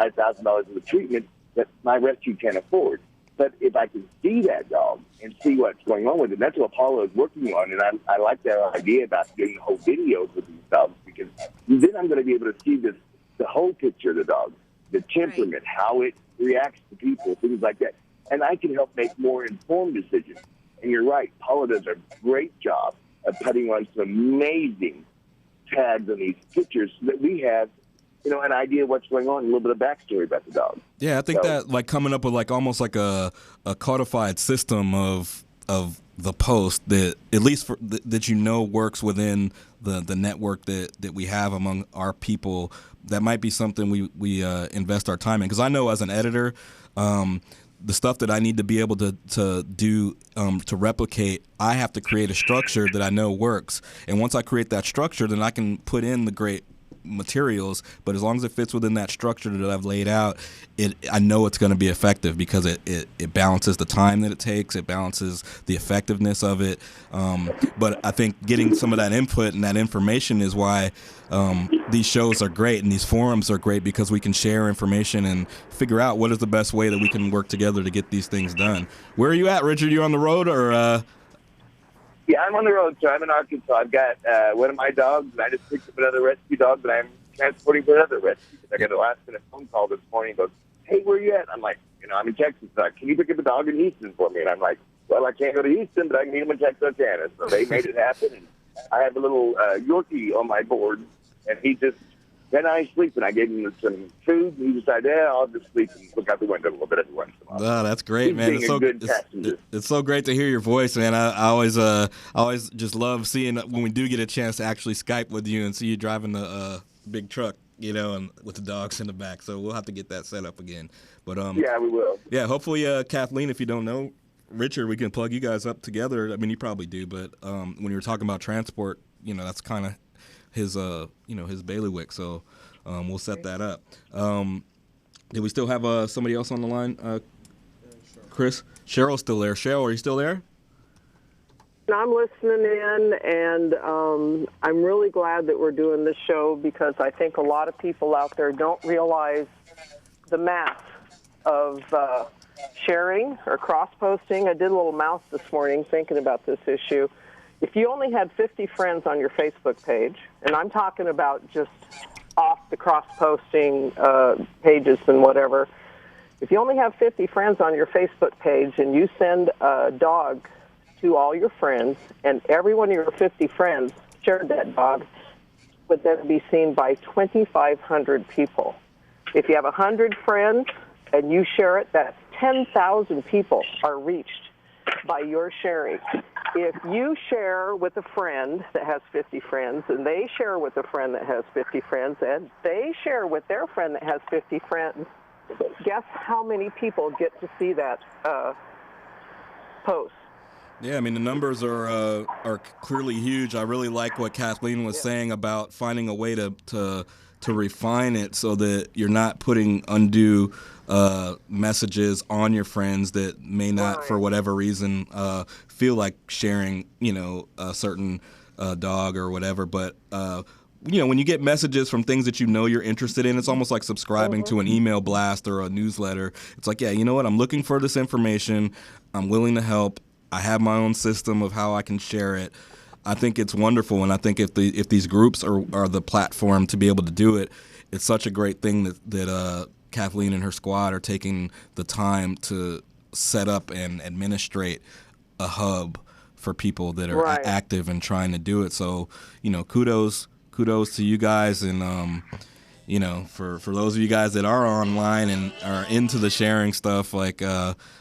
$5,000 of the treatment that my rescue can't afford. But if I can see that dog and see what's going on with it, that's what Paula is working on. And I like that idea about doing the whole videos with these dogs, because then I'm going to be able to see the whole picture of the dog, the temperament, how it reacts to people, things like that. And I can help make more informed decisions. And you're right, Paula does a great job of putting on some amazing tags on these pictures so that we have, you know, an idea of what's going on, a little bit of backstory about the dog. Yeah, I think that like coming up with like almost like a codified system of the post that at least that you know works within the network that we have among our people. That might be something we invest our time in, because I know as an editor, the stuff that I need to be able to do to replicate, I have to create a structure that I know works. And once I create that structure, then I can put in the great materials, but as long as it fits within that structure that I've laid out, I know it's going to be effective, because it balances the time that it takes, it balances the effectiveness of it. But I think getting some of that input and that information is why these shows are great and these forums are great, because we can share information and figure out what is the best way that we can work together to get these things done. Where are you at, Richard? You on the road or? Yeah, I'm on the road, so I'm in Arkansas. I've got one of my dogs, and I just picked up another rescue dog that I'm transporting for another rescue. I got a last-minute phone call this morning. He goes, hey, where are you at? I'm like, you know, I'm in Texas. Can you pick up a dog in Houston for me? And I'm like, well, I can't go to Houston, but I can meet him in Texarkana. So they made it happen. And I have a little Yorkie on my board, and he just Then I sleep, and I gave him some food, and he decided, I'll just sleep and look out the window a little bit every once in a while. Oh, that's great, man. It's so great to hear your voice, man. I always just love seeing when we do get a chance to actually Skype with you and see you driving the big truck, you know, and with the dogs in the back. So we'll have to get that set up again. But yeah, we will. Yeah, hopefully, Kathleen, if you don't know Richard, we can plug you guys up together. I mean, you probably do, but when you were talking about transport, you know, that's kind of his his bailiwick, so we'll set that up. Do we still have somebody else on the line? Chris? Cheryl's still there. Cheryl, are you still there? I'm listening in, and I'm really glad that we're doing this show, because I think a lot of people out there don't realize the math of sharing or cross-posting. I did a little math this morning thinking about this issue. If you only had 50 friends on your Facebook page, and I'm talking about just off the cross-posting pages and whatever, if you only have 50 friends on your Facebook page and you send a dog to all your friends, and every one of your 50 friends shared that dog, would then be seen by 2,500 people. If you have 100 friends and you share it, that's 10,000 people are reached by your sharing. If you share with a friend that has 50 friends, and they share with a friend that has 50 friends, and they share with their friend that has 50 friends, guess how many people get to see that post? Yeah, I mean, the numbers are clearly huge. I really like what Kathleen was saying about finding a way to refine it so that you're not putting undue messages on your friends that may not, for whatever reason, feel like sharing, you know, a certain dog or whatever. But, you know, when you get messages from things that you know you're interested in, it's almost like subscribing to an email blast or a newsletter. It's like, yeah, you know what? I'm looking for this information. I'm willing to help. I have my own system of how I can share it. I think it's wonderful, and I think if these groups are the platform to be able to do it, it's such a great thing that Kathleen and her squad are taking the time to set up and administrate a hub for people that are active and trying to do it. So, you know, kudos to you guys, and you know, for those of you guys that are online and are into the sharing stuff, like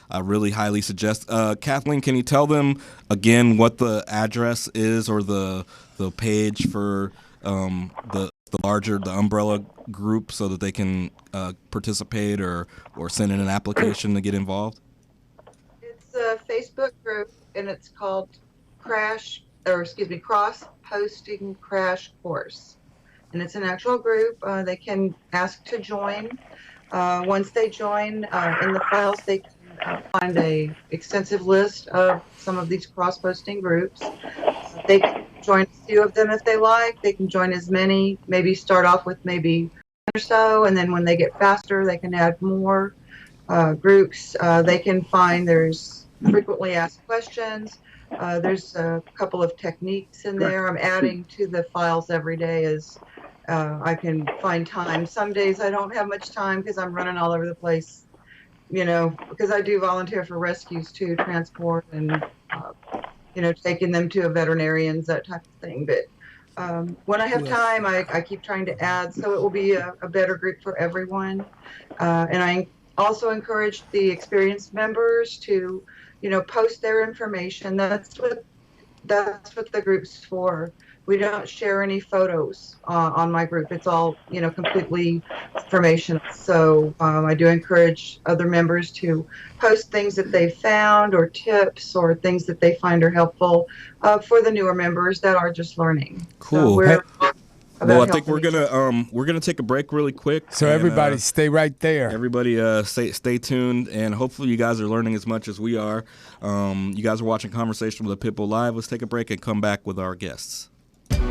I really highly suggest. Kathleen, can you tell them again what the address is, or the page for the umbrella group, so that they can participate or send in an application to get involved? It's a Facebook group, and it's called cross posting crash course. And it's an actual group. They can ask to join. Once they join, in the files, they can find a extensive list of some of these cross-posting groups. They can join a few of them if they like. They can join as many, maybe start off with maybe 1 or so, and then when they get faster, they can add more groups. They can find there's frequently asked questions. There's a couple of techniques in there. I'm adding to the files every day as I can find time. Some days I don't have much time because I'm running all over the place, because I do volunteer for rescues too, transport and, taking them to a veterinarian's, that type of thing. But when I have time, I keep trying to add, so it will be a better group for everyone. And I also encourage the experienced members to, post their information. That's what the group's for. We don't share any photos on my group. It's all, completely informational. So I do encourage other members to post things that they've found or tips or things that they find are helpful for the newer members that are just learning. Cool. So well, I think we're gonna take a break really quick. So and, everybody stay right there. Everybody stay tuned, and hopefully you guys are learning as much as we are. You guys are watching Conversation with the Pitbull Live. Let's take a break and come back with our guests.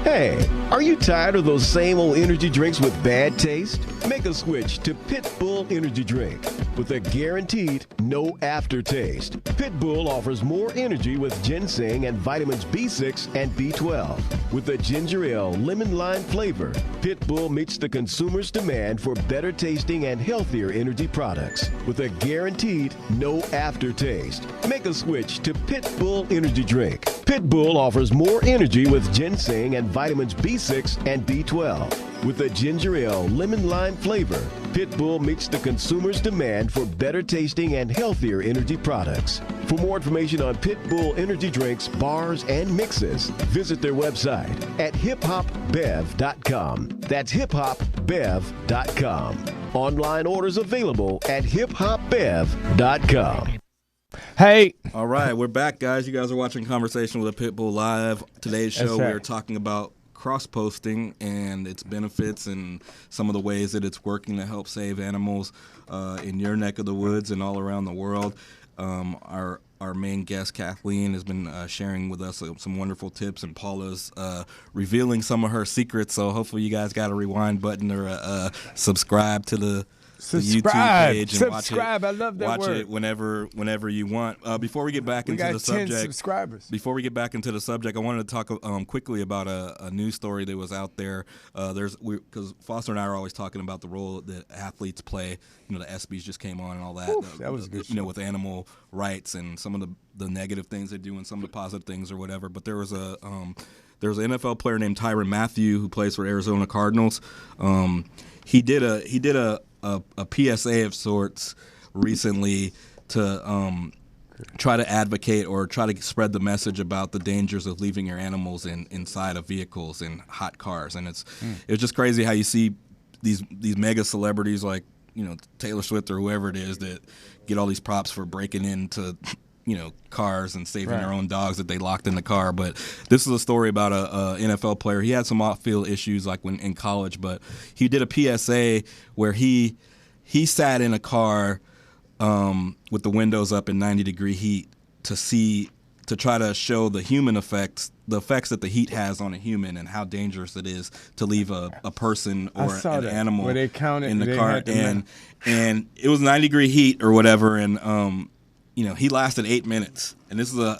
Hey, are you tired of those same old energy drinks with bad taste? Make a switch to Pitbull Energy Drink with a guaranteed no aftertaste. Pitbull offers more energy with ginseng and vitamins B6 and B12. With a ginger ale lemon lime flavor, Pitbull meets the consumer's demand for better tasting and healthier energy products with a guaranteed no aftertaste. Make a switch to Pitbull Energy Drink. Pitbull offers more energy with ginseng and vitamins B6 and B12. With a ginger ale lemon lime flavor, Pitbull meets the consumer's demand for better tasting and healthier energy products. For more information on Pitbull energy drinks, bars, and mixes, visit their website at hiphopbev.com. That's hiphopbev.com. Online orders available at hiphopbev.com. Hey. All right, we're back, guys. You guys are watching Conversation with a Pitbull Live. Today's show, right. we're talking about cross-posting and its benefits and some of the ways that it's working to help save animals in your neck of the woods and all around the world. Our main guest, Kathleen, has been sharing with us some wonderful tips, and Paula's revealing some of her secrets. So hopefully you guys got a rewind button or subscribe to the YouTube page and subscribe. I love that watch word. it whenever you want. Before we get back into the subject, 10 subscribers. Before we get back into the subject, I wanted to talk quickly about a news story that was out there. Because Foster and I are always talking about the role that athletes play. The ESPYs just came on and all that. That was good. With animal rights and some of the negative things they do and some of the positive things or whatever. But there was an NFL player named Tyrann Mathieu who plays for Arizona Cardinals. He did a PSA of sorts recently to try to advocate or try to spread the message about the dangers of leaving your animals inside of vehicles in hot cars. And it's just crazy how you see these mega celebrities like Taylor Swift or whoever it is that get all these props for breaking into cars and saving their own dogs that they locked in the car. But this is a story about a NFL player. He had some off-field issues like when in college, but he did a PSA where he sat in a car with the windows up in 90-degree heat to try to show the human effects, the effects that the heat has on a human and how dangerous it is to leave a person or an animal in the car. And it was 90-degree heat or whatever, and he lasted 8 minutes, and this is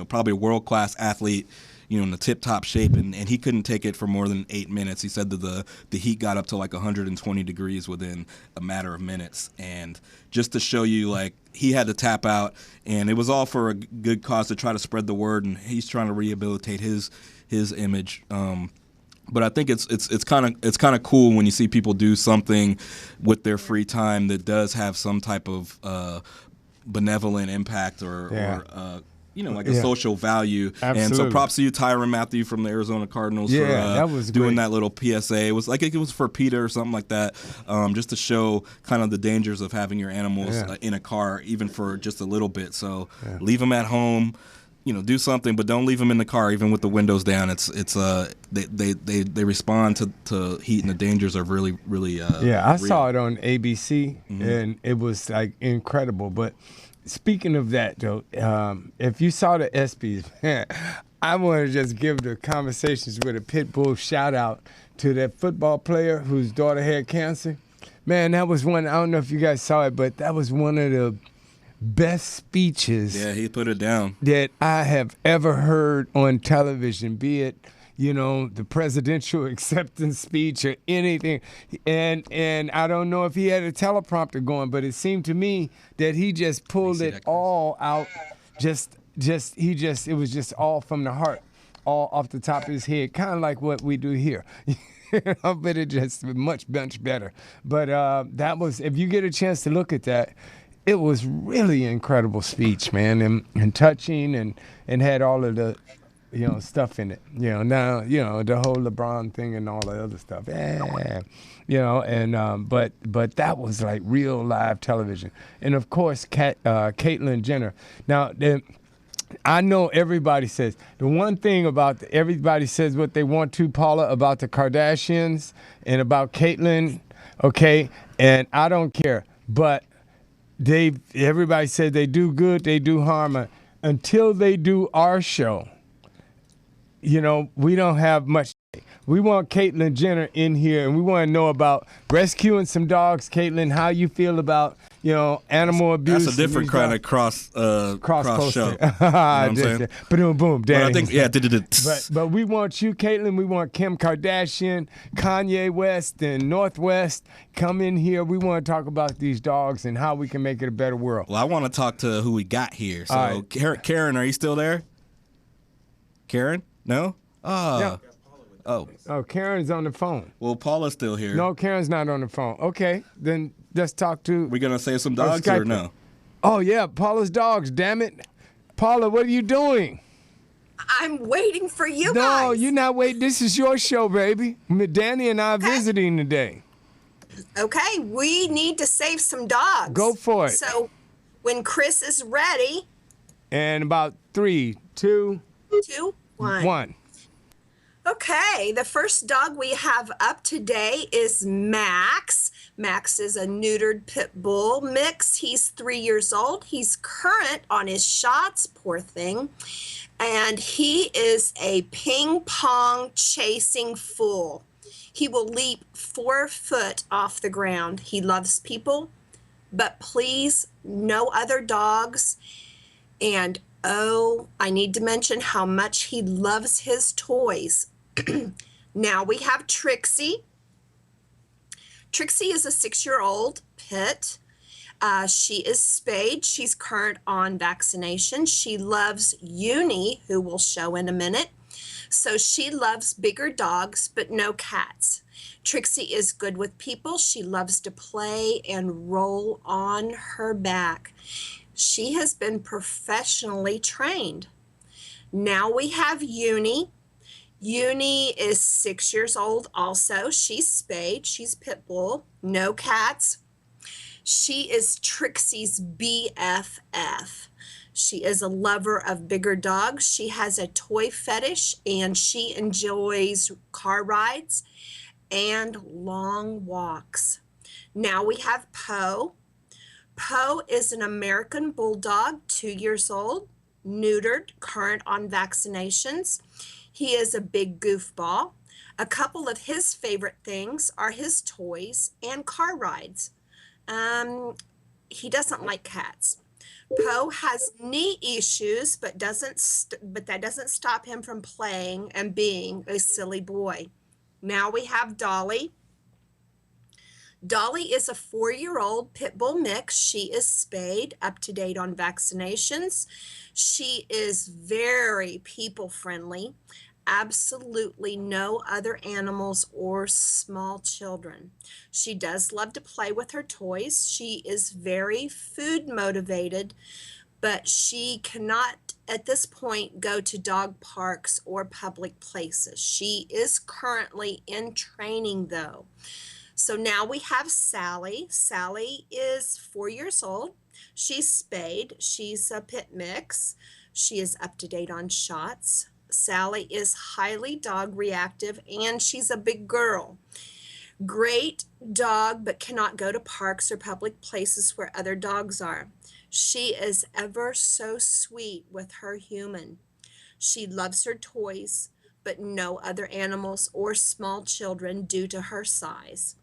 probably a world-class athlete, in the tip-top shape, and he couldn't take it for more than 8 minutes. He said that the heat got up to like 120 degrees within a matter of minutes, and just to show you, like, he had to tap out, and it was all for a good cause to try to spread the word, and he's trying to rehabilitate his image. But I think it's kind of cool when you see people do something with their free time that does have some type of benevolent impact or like a social value. Absolutely. And so props to you, Tyrann Mathieu from the Arizona Cardinals, for that was doing great. that little PSA. It was like it was for PETA or something like that, just to show kind of the dangers of having your animals in a car, even for just a little bit. So leave them at home. do something, but don't leave them in the car even with the windows down. They respond to heat, and the dangers are really I real. saw it on ABC, and it was like incredible. But speaking of that, though, if you saw the ESPYs, man, I want to just give the Conversations with a Pit Bull shout out to that football player whose daughter had cancer. Man, that was one. I don't know if you guys saw it, but that was one of the best speeches. Yeah, he put it down. That I have ever heard on television, be it, the presidential acceptance speech or anything. And I don't know if he had a teleprompter going, but it seemed to me that he just pulled it all out. It was just all from the heart, all off the top of his head, kind of like what we do here. But it just much better. But that was, if you get a chance to look at that, it was really incredible speech, man, and touching, and had all of the, stuff in it. Now, the whole LeBron thing and all the other stuff. But that was like real live television. And of course, Caitlyn Jenner. Now, I know everybody says the one thing about everybody says what they want to, Paula, about the Kardashians and about Caitlyn, okay? And I don't care, but everybody said they do good, they do harm. Until they do our show, we don't have much. We want Caitlyn Jenner in here, and we want to know about rescuing some dogs. Caitlyn, how you feel about, animal abuse? That's a different kind of cross show. You know what I'm saying? Boom, Danny. But I think, But we want you, Caitlyn. We want Kim Kardashian, Kanye West, and Northwest. Come in here. We want to talk about these dogs and how we can make it a better world. Well, I want to talk to who we got here. So, right. Karen, are you still there? Karen? No? Yeah. Oh, Karen's on the phone. Well, Paula's still here. No, Karen's not on the phone. Okay, then let's talk to. We gonna save some dogs or no? Oh yeah, Paula's dogs. Damn it, Paula, what are you doing? I'm waiting for you guys. No, you're not waiting. This is your show, baby. Danny and I are visiting today. Okay, we need to save some dogs. Go for it. So, when Chris is ready. And about 3, 2, 1. Okay, the first dog we have up today is Max. Max is a neutered pit bull mix. He's 3 years old. He's current on his shots, poor thing. And he is a ping pong chasing fool. He will leap 4 foot off the ground. He loves people, but please, no other dogs. And I need to mention how much he loves his toys. Now we have Trixie. Trixie is a 6-year-old pit. She is spayed. She's current on vaccination. She loves Uni, who we'll show in a minute. So she loves bigger dogs, but no cats. Trixie is good with people. She loves to play and roll on her back. She has been professionally trained. Now we have Uni. Uni is 6 years old also. She's spayed. She's pit bull. No cats. She is Trixie's BFF. She is a lover of bigger dogs. She has a toy fetish, and she enjoys car rides and long walks. Now we have Poe. Poe is an American bulldog, 2 years old, neutered, current on vaccinations. He is a big goofball. A couple of his favorite things are his toys and car rides. He doesn't like cats. Poe has knee issues, but that doesn't stop him from playing and being a silly boy. Now we have Dolly. Dolly is a 4-year-old pit bull mix. She is spayed, up to date on vaccinations. She is very people friendly. Absolutely no other animals or small children. She does love to play with her toys. She is very food motivated, but she cannot at this point go to dog parks or public places. She is currently in training though. So now we have Sally. Sally is 4 years old. She's spayed. She's a pit mix. She is up to date on shots. Sally is highly dog reactive, and she's a big girl. Great dog, but cannot go to parks or public places where other dogs are. She is ever so sweet with her human. She loves her toys, but no other animals or small children due to her size.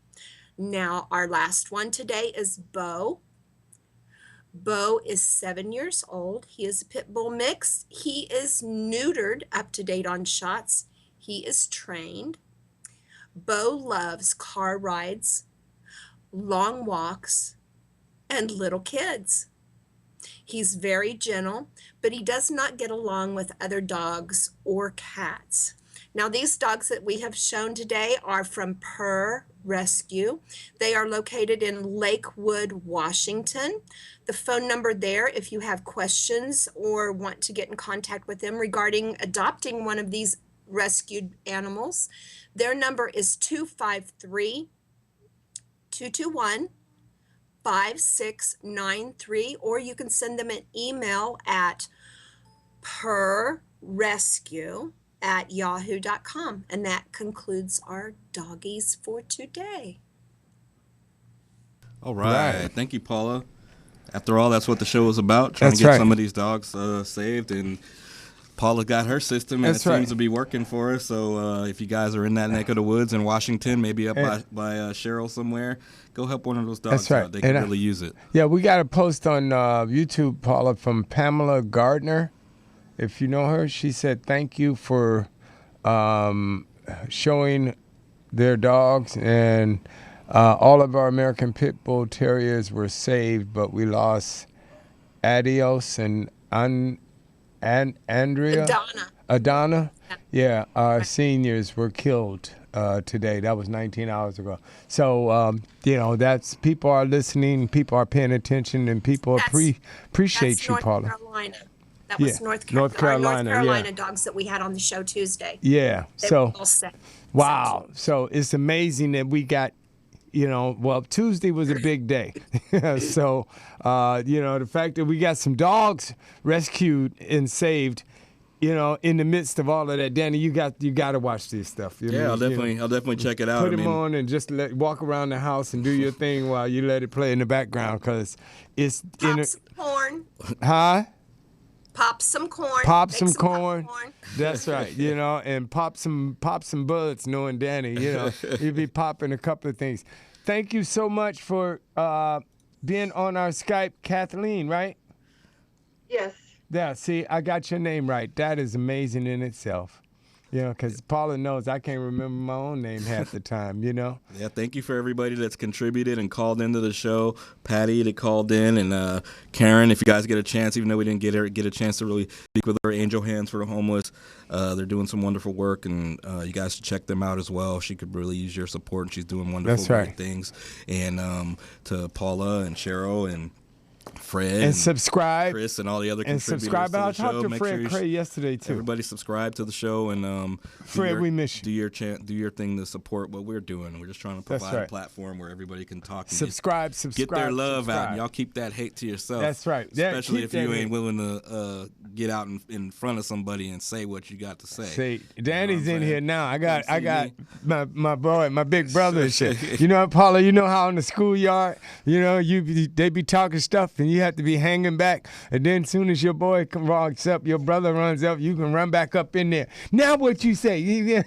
Now, our last one today is Bo. Bo is 7 years old. He is a pit bull mix. He is neutered, up to date on shots. He is trained. Bo loves car rides, long walks, and little kids. He's very gentle, but he does not get along with other dogs or cats. Now, these dogs that we have shown today are from Purr Rescue. They are located in Lakewood, Washington. The phone number there, if you have questions or want to get in contact with them regarding adopting one of these rescued animals, their number is 253-221-5693, or you can send them an email at purrescue@yahoo.com. And that concludes our doggies for today. All right. Thank you, Paula. After all, that's what the show is about, trying That's to get right. some of these dogs saved. And Paula got her system, and That's it right. seems to be working for us. So if you guys are in that neck of the woods in Washington, maybe up by Cheryl somewhere, go help one of those dogs That's right. out. They can And really use it. Yeah, we got a post on YouTube, Paula, from Pamela Gardner. If you know her, she said, thank you for showing their dogs. And all of our American Pit Bull Terriers were saved, but we lost Adios and Andrea. Adana. Yeah, our seniors were killed today. That was 19 hours ago. So, that's people are listening, people are paying attention, and people appreciate you, Paula. Carolina. That was Yeah, North North Carolina. Carolina, North Carolina yeah. dogs that we had on the show Tuesday. Yeah. They So, were all set. wow. So it's amazing that we got, Tuesday was a big day. So, the fact that we got some dogs rescued and saved, in the midst of all of that. Danny, you got to watch this stuff. I'll definitely check it out. Put them on and just walk around the house and do your thing while you let it play in the background, because it's Pop some corn. Huh? Pop some corn. Pop Make some popcorn. corn. That's right. And pop some bullets. Knowing Danny, you'd be popping a couple of things. Thank you so much for being on our Skype, Kathleen. Right? Yes. Yeah. See, I got your name right. That is amazing in itself. Because Paula knows I can't remember my own name half the time. Yeah, thank you for everybody that's contributed and called into the show. Patty that called in, and Karen, if you guys get a chance, even though we didn't get a chance to really speak with her, Angel Hands for the Homeless. They're doing some wonderful work, and you guys should check them out as well. She could really use your support, and she's doing wonderful great things. And to Paula and Cheryl and Fred and subscribe, Chris, and all the other and contributors subscribe. to the I show. talked to Make Fred sure Cray yesterday too. Everybody subscribe to the show, and Fred, we miss you. Do your thing to support what we're doing. We're just trying to provide a platform where everybody can talk. And subscribe, get their love out. And y'all keep that hate to yourself. That's right. Especially if you ain't willing to get out in front of somebody and say what you got to say. See, Danny's in here now. I got my boy, my big brother and shit. You know, Paula, you know how in the schoolyard, they be talking stuff and you have to be hanging back. And then as soon as your boy walks up, your brother runs up, you can run back up in there. Now what you say?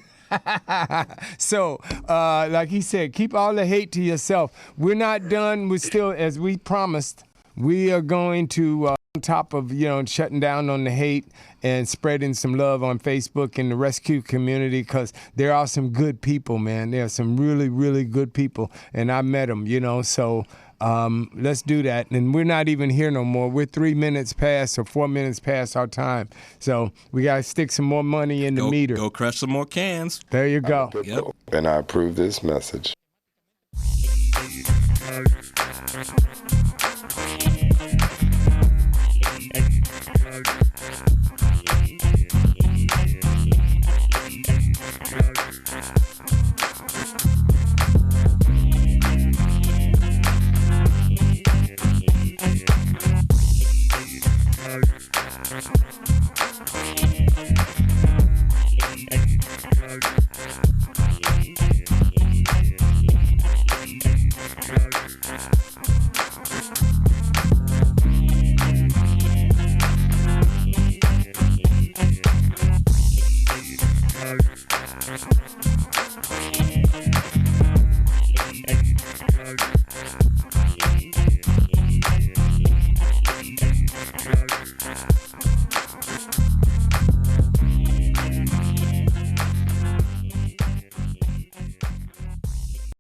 So, like he said, keep all the hate to yourself. We're not done. We're still, as we promised, we are going to, on top of, shutting down on the hate and spreading some love on Facebook in the rescue community, because there are some good people, man. There are some really, really good people. And I met them, so let's do that. And we're not even here no more. We're 3 minutes past or 4 minutes past our time. So we got to stick some more money in the meter. Go crush some more cans. There you go. Yep. And I approve this message. Bye.